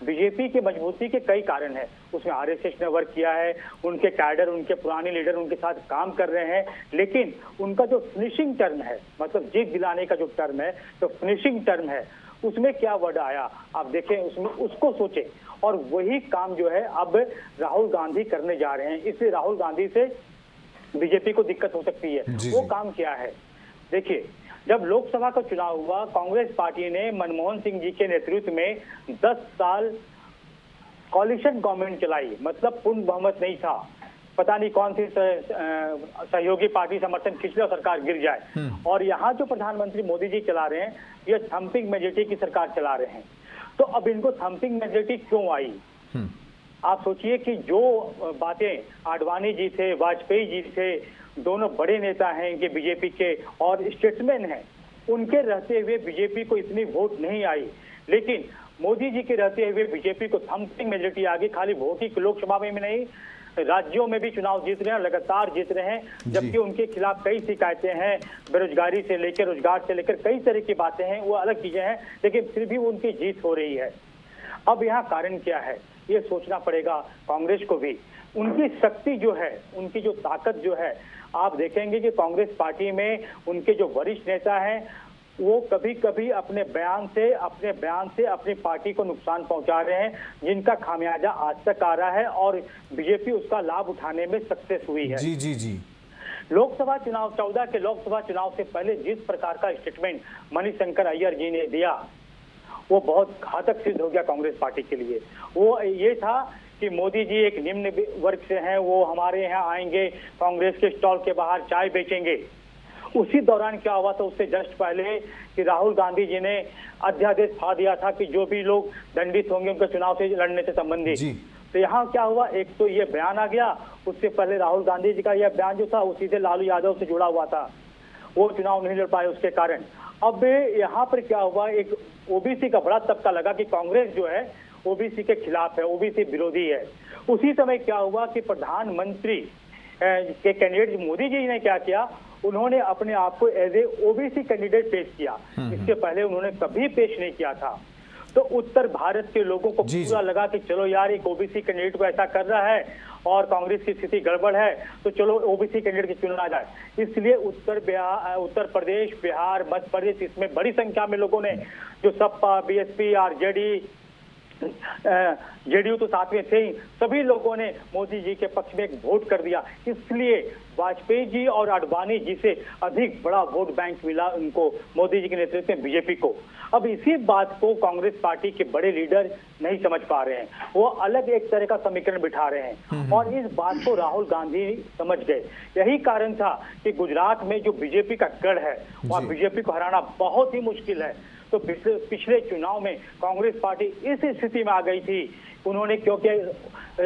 बीजेपी की मजबूती के कई कारण है, उसमें आरएसएस ने वर्क किया है, उनके कैडर, उनके पुराने लीडर उनके साथ काम कर रहे हैं, लेकिन उनका जो फिनिशिंग टर्म है, मतलब जीत दिलाने का जो टर्म है, तो फिनिशिंग टर्म है, उसमें क्या वर्ड आया आप देखें, उसमें उसको सोचें। और वही काम जो है अब राहुल गांधी करने जा रहे हैं, इसलिए राहुल गांधी से बीजेपी को दिक्कत हो सकती है। वो काम क्या है, देखिए जब लोकसभा का चुनाव हुआ कांग्रेस पार्टी ने मनमोहन सिंह जी के नेतृत्व में 10 साल कॉलिशन गवर्नमेंट चलाई, मतलब पूर्ण बहुमत नहीं था, पता नहीं कौन सी सहयोगी पार्टी समर्थन खिंच ले और सरकार गिर जाए। और यहाँ जो प्रधानमंत्री मोदी जी चला रहे हैं ये थम्पिंग मेजोरिटी की सरकार चला रहे हैं। तो अब इनको थम्पिंग मेजोरिटी क्यों आई, आप सोचिए कि जो बातें आडवाणी जी थे, वाजपेयी जी थे, दोनों बड़े नेता हैं इनके बीजेपी के और स्टेट्समैन हैं, उनके रहते हुए बीजेपी को इतनी वोट नहीं आई, लेकिन मोदी जी के रहते हुए बीजेपी को थम्पिंग मेजोरिटी आ गई। खाली वोट ही लोकसभा में नहीं, राज्यों में भी चुनाव जीत रहे हैं, लगातार जीत रहे हैं, जबकि उनके खिलाफ कई शिकायतें हैं, बेरोजगारी से लेकर रोजगार से लेकर कई तरह की बातें हैं, वो अलग चीजें हैं, लेकिन फिर भी उनकी जीत हो रही है। अब यहाँ कारण क्या है ये सोचना पड़ेगा कांग्रेस को भी। उनकी शक्ति जो है, उनकी जो ताकत जो है, आप देखेंगे कि कांग्रेस पार्टी में उनके जो वरिष्ठ नेता हैं वो कभी कभी अपने बयान से अपनी पार्टी को नुकसान पहुंचा रहे हैं, जिनका खामियाजा आज तक आ रहा है और बीजेपी उसका लाभ उठाने में सक्सेस हुई है। जी। लोकसभा चुनाव 14 के लोकसभा चुनाव से पहले जिस प्रकार का स्टेटमेंट मणिशंकर अय्यर जी ने दिया वो बहुत घातक सिद्ध हो गया कांग्रेस पार्टी के लिए। वो ये था कि मोदी जी एक निम्न वर्ग से हैं, वो हमारे यहाँ आएंगे, कांग्रेस के स्टॉल के बाहर चाय बेचेंगे। उसी दौरान क्या हुआ था, उससे जस्ट पहले कि राहुल गांधी जी ने अध्यादेश फाड़ दिया था कि जो भी लोग दंडित होंगे उनके चुनाव से लड़ने से संबंधित। तो यहाँ क्या हुआ, एक तो ये बयान आ गया, उससे पहले राहुल गांधी जी का यह बयान जो था वो सीधे लालू यादव से जुड़ा हुआ था, वो चुनाव नहीं लड़ पाए उसके कारण। अब यहाँ पर क्या हुआ, एक ओबीसी का बड़ा तबका लगा कि कांग्रेस जो है ओबीसी के खिलाफ है, ओबीसी विरोधी है। उसी समय क्या हुआ कि प्रधानमंत्री के कैंडिडेट मोदी जी ने क्या किया, उन्होंने अपने आप को एज ए ओबीसी कैंडिडेट पेश किया, इसके पहले उन्होंने कभी पेश नहीं किया था। तो उत्तर भारत के लोगों को पूरा लगा कि चलो यार एक ओबीसी कैंडिडेट को ऐसा कर रहा है और कांग्रेस की स्थिति गड़बड़ है, तो चलो ओबीसी कैंडिडेट को चुना जाए। इसलिए उत्तर प्रदेश, बिहार, मध्य प्रदेश, इसमें बड़ी संख्या में लोगों ने जो सपा, बीएसपी, आरजेडी जेडीयू तो साथ में थे ही, सभी लोगों ने मोदी जी के पक्ष में एक वोट कर दिया। इसलिए वाजपेयी जी और आडवाणी जी से अधिक बड़ा वोट बैंक मिला उनको, मोदी जी के नेतृत्व में बीजेपी को। अब इसी बात को कांग्रेस पार्टी के बड़े लीडर नहीं समझ पा रहे हैं, वो अलग एक तरह का समीकरण बिठा रहे हैं और इस बात को राहुल गांधी समझ गए। यही कारण था कि गुजरात में जो बीजेपी का गढ़ है वहाँ बीजेपी को हराना बहुत ही मुश्किल है। तो पिछले चुनाव में कांग्रेस पार्टी इस स्थिति में आ गई थी, उन्होंने क्योंकि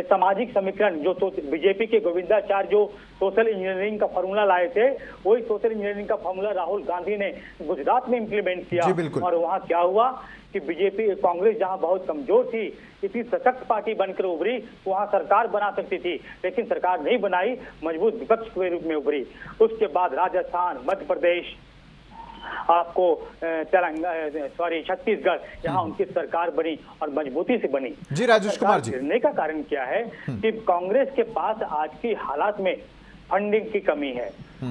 सामाजिक समीकरण जो बीजेपी के गोविंदाचार्य जो सोशल इंजीनियरिंग का फॉर्मूला लाए थे, वही सोशल इंजीनियरिंग का फॉर्मूला राहुल गांधी ने गुजरात में इंप्लीमेंट किया और वहां क्या हुआ कि बीजेपी कांग्रेस जहां बहुत कमजोर थी, इतनी सशक्त पार्टी बनकर उभरी, वहां सरकार बना सकती थी, लेकिन सरकार नहीं बनाई, मजबूत विपक्ष के रूप में उभरी। उसके बाद राजस्थान, मध्य प्रदेश, आपको छत्तीसगढ़, यहाँ उनकी सरकार बनी और मजबूती से बनी। जी राजेश कुमार जी, गिरने का कारण क्या है कि कांग्रेस के पास आज की हालात में फंडिंग की कमी है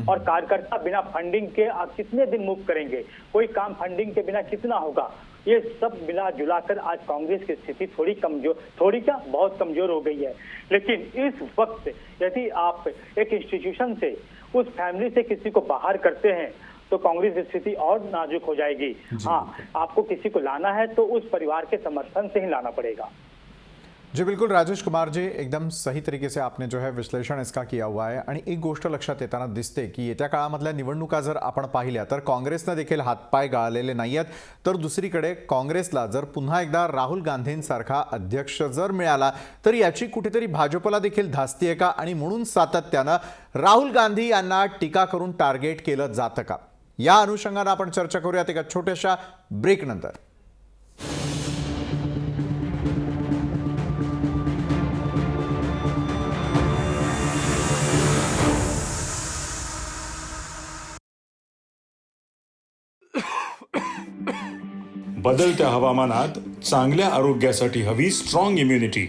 और कार्यकर्ता बिना फंडिंग के आप कितने दिन मूव करेंगे, कोई काम फंडिंग के बिना कितना होगा। ये सब मिला जुलाकर आज कांग्रेस की स्थिति थोड़ी कमजोर, थोड़ी क्या बहुत कमजोर हो गई है। लेकिन इस वक्त यदि आप एक इंस्टीट्यूशन से, उस फैमिली से किसी को बाहर करते हैं तो कांग्रेस की स्थिति और नाजुक हो जाएगी। हाँ, आपको किसी को लाना है तो उस परिवार के समर्थन से ही लाना पड़ेगा। जी बिलकुल राजेश कुमार जी, एकदम सही तरीके से आपने जो है विश्लेषण इसका किया हुआ आहे आणि एक गोष्ट लक्षात येताना दिसते की येत्या काळामधल्या निवडणुका जर आपण पाहिल्या तर काँग्रेसने देखील हातपाय गाळलेले नाहीयेत, तर दुसरीकडे काँग्रेसला जर पुन्हा एकदा राहुल गांधींसारखा अध्यक्ष जर मिळाला तर याची कुठेतरी भाजपला देखील धास्ती आहे का आणि म्हणून सातत्यानं राहुल गांधी यांना टीका करून टार्गेट केलं जातं का, या अनुषंगाने आपण चर्चा करूयात एका छोट्याशा ब्रेक नंतर। बदलत्या हवामानात चांगल्या आरोग्यासाठी हवी स्ट्रॉंग इम्युनिटी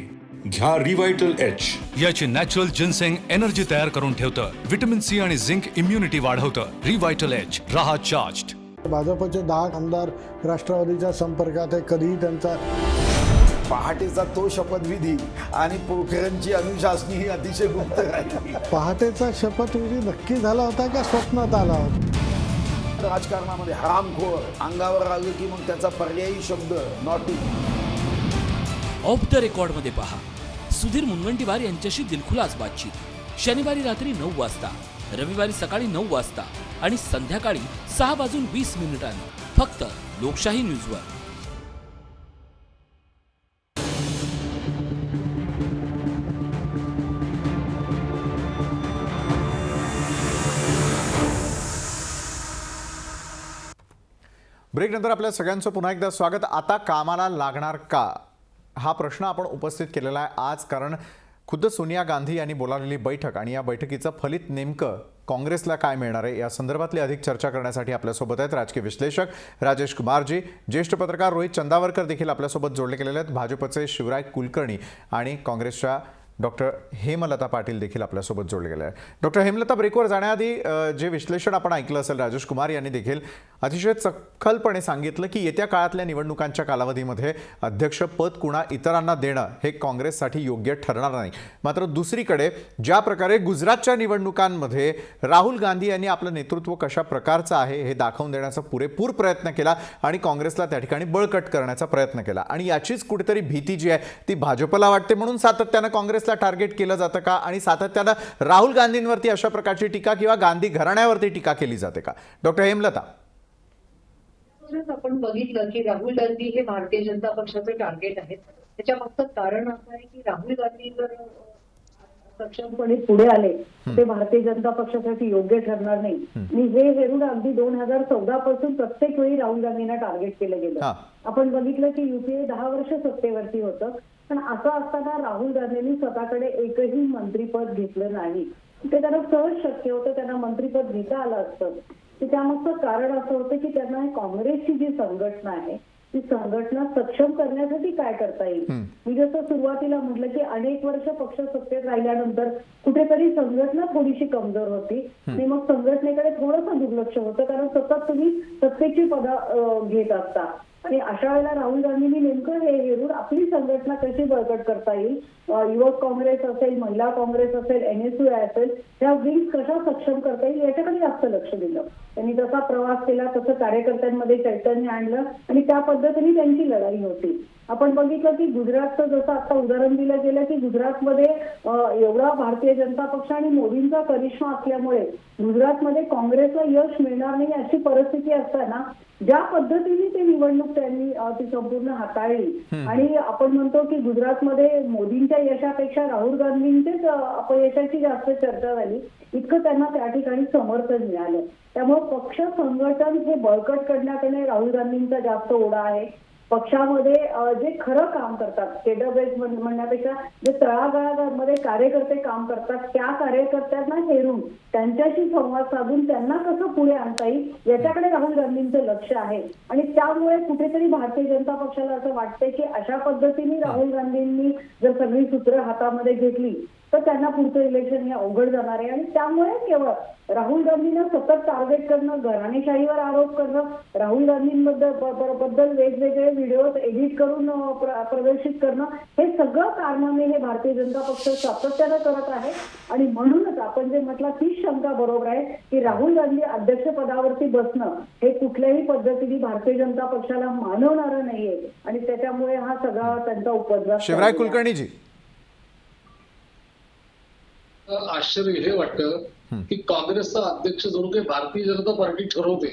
घ्या रिवाइटल एच। याची नॅचरल जिन्सेंग एनर्जी तयार करून ठेवतं, विटामिन सी आणि झिंक इम्युनिटी वाढवतं। रिवाइटल एच, रहा चार्ज्ड। भाजपचे 10 आमदार राष्ट्रवादीच्या संपर्कात आहे, कधीही त्यांचा पहाटेचा तो शपथविधी आणि पोखरणची अनुशासनी ही अतिशय गुप्त राहिली। पहाटेचा शपथविधी नक्की झाला होता का स्वप्नात आला होता? राजकारणामध्ये हरामखोर अंगावर आलं की मग त्याचा पर्यायी शब्द नॉटी। ऑफ द रेकॉर्ड मध्ये पहा सुधीर मुनगंटीवार यांच्याशी दिलखुलास बातचीत शनिवारी रात्री 9 वाजता, रविवारी सकाळी 9 वाजता आणि संध्याकाळी 6:20 फक्त लोकशाही न्यूजवर। ब्रेक नंतर आपल्या सगळ्यांचं पुन्हा एकदा स्वागत। आता कामाला लागणार का हा प्रश्न आपण उपस्थित केलेला आहे आज, कारण खुद्द सोनिया गांधी यांनी बोलावलेली बैठक आणि या बैठकीचं फलित नेमकं काँग्रेसला काय मिळणार आहे या संदर्भातली अधिक चर्चा करण्यासाठी आपल्यासोबत आहेत राजकीय विश्लेषक राजेश कुमारजी, ज्येष्ठ पत्रकार रोहित चंदावरकर देखील आपल्यासोबत जोडले गेलेले आहेत, भाजपचे शिवराय कुलकर्णी आणि काँग्रेसच्या डॉक्टर हेमलता पाटील देखील आपल्यासोबत जोडले गेले आहेत। डॉक्टर हेमलता, ब्रेकवर जाण्याआधी जे विश्लेषण आपण ऐकलं असेल राजेश कुमार यांनी देखील अतिशय चपखलपणे सांगितलं की येत्या काळातल्या निवडणुकांच्या कालावधीमध्ये अध्यक्षपद कुणा इतरांना देणं हे काँग्रेससाठी योग्य ठरणार नाही। मात्र दुसरीकडे ज्या प्रकारे गुजरातच्या निवडणुकांमध्ये राहुल गांधी यांनी आपलं नेतृत्व कशा प्रकारचं आहे हे दाखवून देण्याचा पुरेपूर प्रयत्न केला आणि काँग्रेसला त्या ठिकाणी बळकट करण्याचा प्रयत्न केला आणि याचीच कुठेतरी भीती जी आहे ती भाजपला वाटते, म्हणून सातत्यानं काँग्रेस टार्गेट केलं जातं का आणि सातत्यानं राहुल गांधींवरती अशा प्रकारची टीका किंवा गांधी घराण्यावरती टीका केली जाते का? डॉक्टर हेमलता, आपण बघितलं की राहुल गांधी हे भारतीय जनता पक्षाचे टार्गेट आहेत। त्याच्या मागचं कारण असं आहे की राहुल गांधी जर सक्षमपणे पुढे आले ते भारतीय जनता पक्षासाठी योग्य ठरणार नाही आणि हे हेरून अगदी 2014 पासून प्रत्येक वेळी राहुल गांधींना टार्गेट केलं गेलं। आपण बघितलं की युपीए 10 वर्ष सत्तेवरती होतं, पण असं असताना राहुल गांधींनी स्वतःकडे एकही मंत्रीपद घेतलं नाही। ते त्यांना सहज शक्य होतं, त्यांना मंत्रीपद घेता आलं असतं। त्यामागचं कारण असं होतं की त्यांना काँग्रेसची जी संघटना आहे ती संघटना सक्षम करण्यासाठी काय करता येईल। मी जसं सुरुवातीला म्हटलं की अनेक वर्ष पक्ष सत्तेत राहिल्यानंतर कुठेतरी संघटना थोडीशी कमजोर होती आणि मग संघटनेकडे थोडंसं दुर्लक्ष होतं, कारण सतत तुम्ही सत्तेची पद घेत असता। आणि अशा वेळेला राहुल गांधींनी नेमकं हे हेरून आपली संघटना कशी बळकट करता येईल, युवक काँग्रेस असेल, महिला काँग्रेस असेल, NSU असेल, ह्या विंग कशा सक्षम करता येईल याच्याकडे जास्त लक्ष दिलं. त्यांनी जसा प्रवास केला तसं कार्यकर्त्यांमध्ये चैतन्य आणलं आणि त्या पद्धतीने त्यांची लढाई होती. आपण बघितलं की गुजरातचं जसं आता उदाहरण दिलं गेलं की गुजरातमध्ये एवढा भारतीय जनता पक्ष आणि मोदींचा करिश्मा असल्यामुळे गुजरातमध्ये काँग्रेसला यश मिळणार नाही अशी परिस्थिती असताना ज्या पद्धतीने ती निवडणूक त्यांनी ती संपूर्ण हाताळली आणि आपण म्हणतो की गुजरातमध्ये मोदींच्या यशापेक्षा राहुल गांधींचेच अपयशाची जास्त चर्चा झाली, इतकं त्यांना त्या ठिकाणी समर्थन मिळालं. त्यामुळे पक्ष संघटन हे बळकट करण्याकडे राहुल गांधींचा जास्त ओढा आहे. पक्षामध्ये जे खरं काम करतात, स्टेटअप म्हणण्यापेक्षा जे तळागाळामध्ये कार्यकर्ते काम करतात त्या कार्यकर्त्यांना हेरून त्यांच्याशी संवाद साधून त्यांना कसं पुढे आणता येईल याच्याकडे राहुल गांधींचं लक्ष आहे. आणि त्यामुळे कुठेतरी भारतीय जनता पक्षाला असं वाटतंय की अशा पद्धतीने राहुल गांधींनी जर सगळी सूत्र हातामध्ये घेतली तर त्यांना पुढचं इलेक्शन हे अवघड जाणार आहे. आणि त्यामुळे केवळ राहुल गांधींना सतत टार्गेट करणं, घराणेशाहीवर आरोप करणं, राहुल गांधींबद्दल वेगवेगळे व्हिडिओज एडिट करून प्रदर्शित करणं, हे सगळं कारणाने हे भारतीय जनता पक्ष सातत्यानं करत आहे. आणि म्हणूनच आपण जे म्हटलं तीच शंका बरोबर आहे की राहुल गांधी अध्यक्षपदावरती बसणं हे कुठल्याही पद्धतीने भारतीय जनता पक्षाला मानवणारं नाहीये आणि त्याच्यामुळे हा सगळा त्यांचा उपद्रव. शिवराय कुलकर्णीजी, आश्चर्य हे वाटतं की काँग्रेसचा अध्यक्ष जणू काही भारतीय जनता पार्टी ठरवते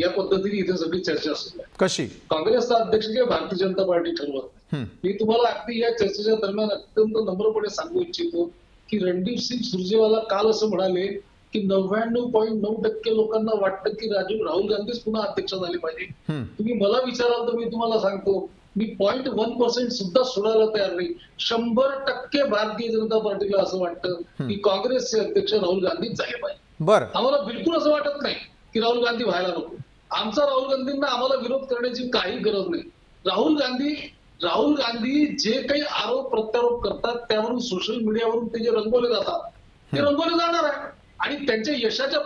या पद्धतीने इथे सगळी चर्चा सुरू आहे. कशी काँग्रेसचा अध्यक्ष किंवा भारतीय जनता पार्टी ठरवत. मी तुम्हाला अगदी या चर्चेच्या दरम्यान अत्यंत नम्रपणे सांगू इच्छितो की रणदीप सिंग सुरजेवाला काल असं म्हणाले की 99.9% लोकांना वाटतं की राहुल गांधीच पुन्हा अध्यक्ष झाले पाहिजे. तुम्ही मला विचाराल तर मी तुम्हाला सांगतो मी 0.1% सुद्धा सोडायला तयार नाही. 100% भारतीय जनता पार्टीला असं वाटतं की काँग्रेसचे अध्यक्ष राहुल गांधीच झाले पाहिजे. बरं, आम्हाला बिलकुल असं वाटत नाही की राहुल गांधी व्हायला नको. आमचा राहुल गांधींना आम्हाला विरोध करण्याची काही गरज नाही. राहुल गांधी जे काही आरोप प्रत्यारोप करतात त्यावरून सोशल मीडियावरून ते जे रंगवले जातात ते रंगवले जाणार आहे. आणि त्यांच्या यशाच्या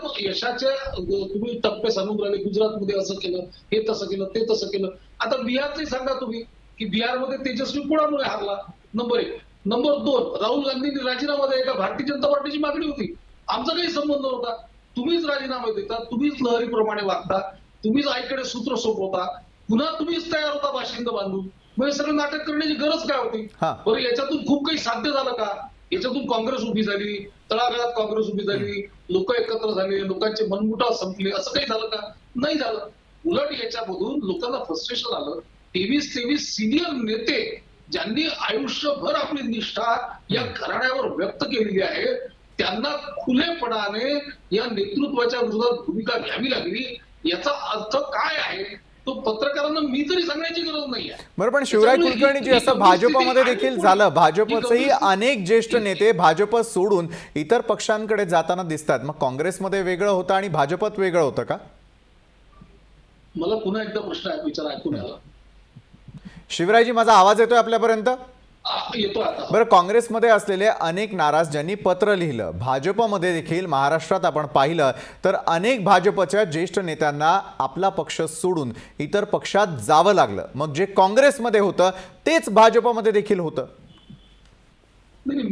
तुम्ही टप्पे सांगून राहिले, गुजरातमध्ये असं केलं, हे तसं केलं, ते तसं केलं. आता बिहारचे सांगा तुम्ही की बिहारमध्ये तेजस्वी पुढामुळे हारला. नंबर 1. नंबर 2, राहुल गांधींनी राजीनामा द्यायला भारतीय जनता पार्टीची मागणी होती. आमचा काही संबंध नव्हता. तुम्हीच राजीनामा देता, तुम्हीच लहरीप्रमाणे वागता, तुम्हीच आईकडे सूत्र सोपवता, पुन्हा तुम्हीच तयार होता बाशिंद बांधून. मग हे सगळं नाटक करण्याची गरज काय होती? बरं, याच्यातून खूप काही साध्य झालं का? याच्यातून काँग्रेस उभी झाली, तळागाळात काँग्रेस उभी झाली, लोक एकत्र झाले, लोकांचे मनमुटाव संपले, असं काही झालं का? नाही झालं. उलट याच्यामधून लोकांना फ्रस्ट्रेशन आलं. 23 सिनियर नेते ज्यांनी आयुष्यभर आपली निष्ठा या घराण्यावर व्यक्त केलेली आहे त्यांना खुलेपणाने या नेतृत्वाच्या विरोधात भूमिका घ्यावी लागली. याचा अर्थ काय आहे तो पत्रकारांना मी तरी सांगण्याची गरज नाही आहे. बरं, पण शिवराय कुलकर्णीजी असं भाजपमध्ये देखील झालं. भाजपचेही अनेक ज्येष्ठ नेते भाजप सोडून इतर पक्षांकडे जाताना दिसतात. मग काँग्रेसमध्ये वेगळं होतं आणि भाजपत वेगळं होतं का? मला पुन्हा एकदा प्रश्न विचार ऐकून आला. शिवरायजी, माझा आवाज येतोय आपल्यापर्यंत? येतो आता. बरं, काँग्रेसमध्ये असलेले अनेक नाराज ज्यांनी पत्र लिहिलं, भाजपमध्ये देखील महाराष्ट्रात आपण पाहिलं तर अनेक भाजपच्या ज्येष्ठ नेत्यांना आपला पक्ष सोडून इतर पक्षात जावं लागलं. मग जे काँग्रेसमध्ये होतं तेच भाजपमध्ये देखील होतं. नाही,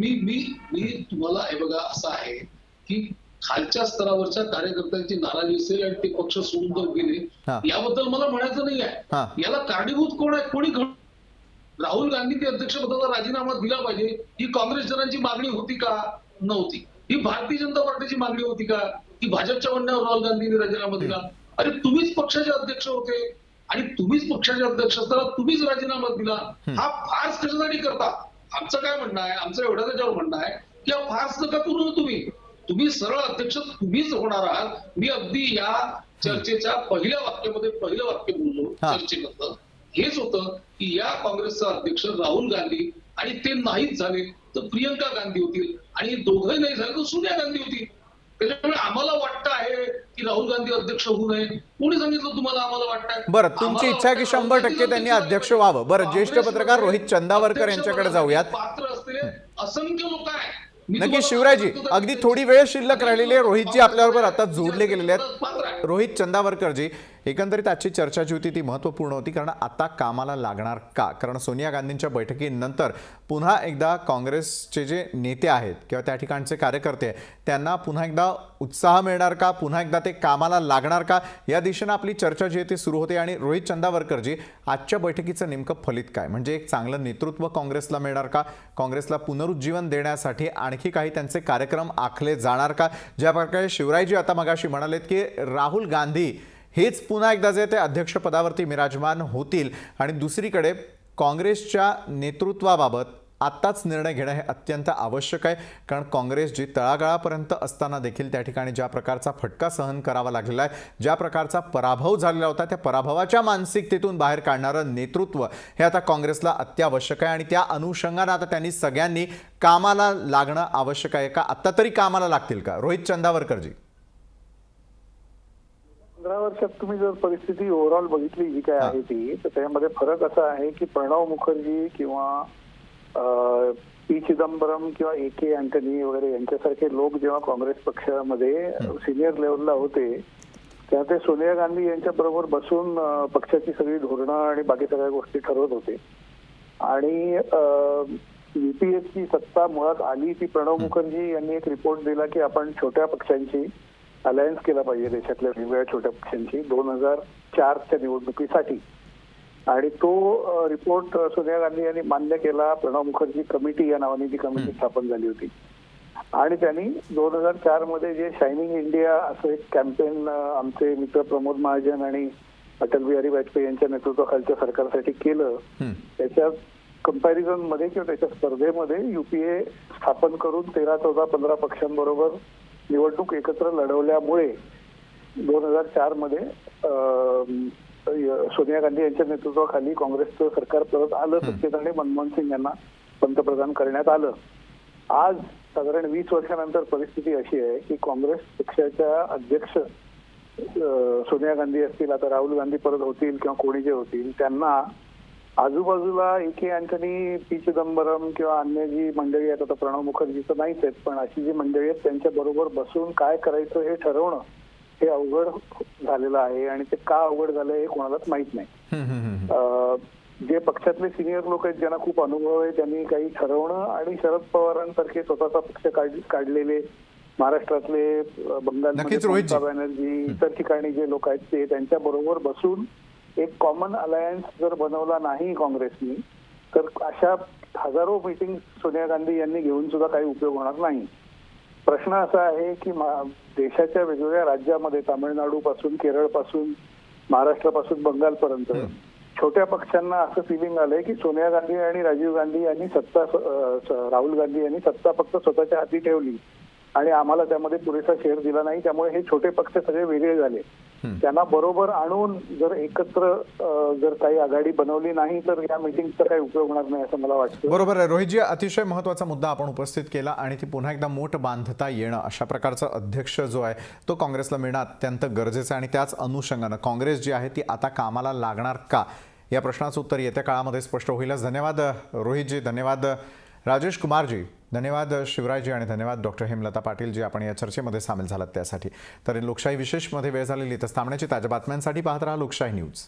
मी तुम्हाला हे बघा असं आहे की खालच्या स्तरावरच्या कार्यकर्त्यांची नाराजी असेल आणि ते पक्ष सोडून जर गेले याबद्दल मला म्हणायचं नाही आहे. याला कारणीभूत कोण आहे? कोणी राहुल गांधी अध्यक्षपदाचा राजीनामा दिला पाहिजे ही काँग्रेसजनांची मागणी होती का? नव्हती. ही भारतीय जनता पार्टीची मागणी होती का? की भाजपच्या म्हणण्यावर राहुल गांधींनी राजीनामा दिला? अरे तुम्हीच पक्षाचे अध्यक्ष होते आणि तुम्हीच पक्षाचे अध्यक्ष असताना तुम्हीच राजीनामा दिला. हा फार्स कशासाठी करता? आमचं काय म्हणणं आहे, आमचं एवढं त्याच्यावर म्हणणं आहे की हा फार्स नका करू. तुम्ही सरळ अध्यक्ष तुम्हीच होणार आहात. मी अगदी या चर्चेच्या पहिल्या वाक्यामध्ये पहिलं वाक्य बोललो चर्चेबद्दल हेच होतं की या काँग्रेसचा अध्यक्ष राहुल गांधी आणि ते नाहीच झाले तर प्रियंका गांधी होतील आणि दोघंही नाही झाले तर सोनिया गांधी होतील. त्याच्यामुळे आम्हाला वाटतं आहे की राहुल गांधी अध्यक्ष होऊ नये. कोणी सांगितलं तुम्हाला आम्हाला वाटतंय? बरं, तुमची इच्छा आहे की 100% त्यांनी अध्यक्ष व्हावं. बरं, ज्येष्ठ पत्रकार रोहित चंदावरकर यांच्याकडे जाऊयात. पात्र असलेले असंख्य लोक आहेत. नक्की शिवरायजी, अगदी थोडी वेळ शिल्लक राहिलेली आहे. रोहितजी आपल्याबरोबर आता जोडले गेलेले आहेत. रोहित चंदावरकरजी, एकंदरीत आजची चर्चा जी होती ती महत्त्वपूर्ण होती, कारण आता कामाला लागणार का? कारण सोनिया गांधींच्या बैठकीनंतर पुन्हा एकदा काँग्रेसचे जे नेते आहेत किंवा त्या ठिकाणचे कार्यकर्ते त्यांना पुन्हा एकदा उत्साह मिळणार का? पुन्हा एकदा ते कामाला लागणार का? या दिशेने आपली चर्चा जी आहे ती सुरू होते. आणि रोहित चंदावरकरजी, आजच्या बैठकीचं नेमकं फलित काय? म्हणजे एक चांगलं नेतृत्व काँग्रेसला मिळणार का? काँग्रेसला पुनरुज्जीवन देण्यासाठी आणखी काही त्यांचे कार्यक्रम आखले जाणार का? ज्या प्रकारे शिवरायजी आता मगाशी म्हणालेत की राहुल गांधी हेच पुन्हा एकदा जे ते अध्यक्षपदावरती विराजमान होतील आणि दुसरीकडे काँग्रेसच्या नेतृत्वाबाबत आत्ताच निर्णय घेणं हे अत्यंत आवश्यक आहे. कारण काँग्रेस जी तळागाळापर्यंत असताना देखील त्या ठिकाणी ज्या प्रकारचा फटका सहन करावा लागलेला आहे, ज्या प्रकारचा पराभव झालेला होता, त्या पराभवाच्या मानसिकतेतून बाहेर काढणारं नेतृत्व हे आता काँग्रेसला अत्यावश्यक आहे. आणि त्या अनुषंगाने आता त्यांनी सगळ्यांनी कामाला लागणं आवश्यक आहे का? आत्ता तरी कामाला लागतील का? रोहित चंदावरकरजी. 15 वर्षात तुम्ही जर परिस्थिती ओव्हरऑल बघितली जी काय आहे ती, तर त्यामध्ये फरक असा आहे की प्रणव मुखर्जी किंवा पी चिदंबरम किंवा AK अँटनी वगैरे यांच्यासारखे लोक जेव्हा काँग्रेस पक्षामध्ये सिनियर लेवलला होते तेव्हा ते सोनिया गांधी यांच्या बरोबर बसून पक्षाची सगळी धोरणं आणि बाकी सगळ्या गोष्टी ठरवत होते. आणि UPAची सत्ता मुळात आली ती प्रणव मुखर्जी यांनी एक रिपोर्ट दिला की आपण छोट्या पक्षांची अलायन्स केला पाहिजे, देशातल्या वेगवेगळ्या छोट्या पक्षांची 2004च्या निवडणुकीसाठी. आणि तो रिपोर्ट सोनिया गांधी यांनी मान्य केला. प्रणव मुखर्जी कमिटी या नावाने ती कमिटी स्थापन झाली होती. आणि त्यांनी 2004 मध्ये जे शायनिंग इंडिया असं एक कॅम्पेन आमचे मित्र प्रमोद महाजन आणि अटल बिहारी वाजपेयी यांच्या नेतृत्वाखालच्या सरकारसाठी केलं, त्याच्या कंपॅरिझन मध्ये किंवा त्याच्या स्पर्धेमध्ये UPA स्थापन करून 13, 14, 15 पक्षांबरोबर निवडणूक एकत्र लढवल्यामुळे 2004 मध्ये सोनिया गांधी यांच्या नेतृत्वाखाली काँग्रेसचं सरकार परत आलं सत्तेत आणि मनमोहन सिंग यांना पंतप्रधान करण्यात आलं. आज साधारण 20 वर्षानंतर परिस्थिती अशी आहे की काँग्रेस पक्षाच्या अध्यक्ष सोनिया गांधी असतील, आता राहुल गांधी परत होतील किंवा कोणी जे होतील, त्यांना आजूबाजूला AK अँटनी, पी चिदंबरम किंवा अन्य जी मंडळी आहेत, आता प्रणव मुखर्जीचं नाहीच आहेत, पण अशी जी मंडळी आहेत त्यांच्या बरोबर बसून काय करायचं हे ठरवणं हे अवघड झालेलं आहे. आणि ते का अवघड झालंय हे कोणालाच माहित नाही. जे पक्षातले सिनियर लोक आहेत ज्यांना खूप अनुभव आहे त्यांनी काही ठरवणं आणि शरद पवारांसारखे स्वतःचा पक्ष काढलेले महाराष्ट्रातले, बंगालमध्ये ममता बॅनर्जी, इतर ठिकाणी जे लोक आहेत ते त्यांच्या बरोबर बसून एक कॉमन अलायन्स जर बनवला नाही काँग्रेसनी तर अशा हजारो मीटिंग सोनिया गांधी यांनी घेऊन सुद्धा काही उपयोग होणार नाही. प्रश्न असा आहे की देशाच्या वेगवेगळ्या राज्यामध्ये तामिळनाडू पासून, केरळ पासून, महाराष्ट्रापासून बंगालपर्यंत छोट्या पक्षांना असं फिलिंग आलंय की सोनिया गांधी आणि राजीव गांधी यांनी राहुल गांधी यांनी सत्ता फक्त स्वतःच्या हाती ठेवली आणि आम्हाला त्यामध्ये पुरेसा शेअर दिला नाही, त्यामुळे हे छोटे पक्ष सगळे वेगळे झाले. त्यांना बरोबर आणून जर एकत्र जर काही आघाडी बनवली नाही तर या मीटिंगचा काही उपयोग होणार नाही असं मला वाटतं. बरोबर आहे रोहितजी, अतिशय महत्त्वाचा मुद्दा आपण उपस्थित केला आणि ती पुन्हा एकदा मोठ बांधता येणं, अशा प्रकारचा अध्यक्ष जो आहे तो काँग्रेसला मिळणं अत्यंत गरजेचं आहे. आणि त्याच अनुषंगानं काँग्रेस जी आहे ती आता कामाला लागणार का या प्रश्नाचं उत्तर येत्या काळामध्ये स्पष्ट होईलच. धन्यवाद रोहितजी, धन्यवाद राजेश कुमारजी, धन्यवाद शिवरायजी आणि धन्यवाद डॉक्टर हेमलता पाटील जी आपण या चर्चेमध्ये सामील झालात त्यासाठी. तर लोकशाही विशेषमध्ये वेळ झालेली, तर थांबण्याची ताज्या बातम्यांसाठी पाहत राहा लोकशाही न्यूज.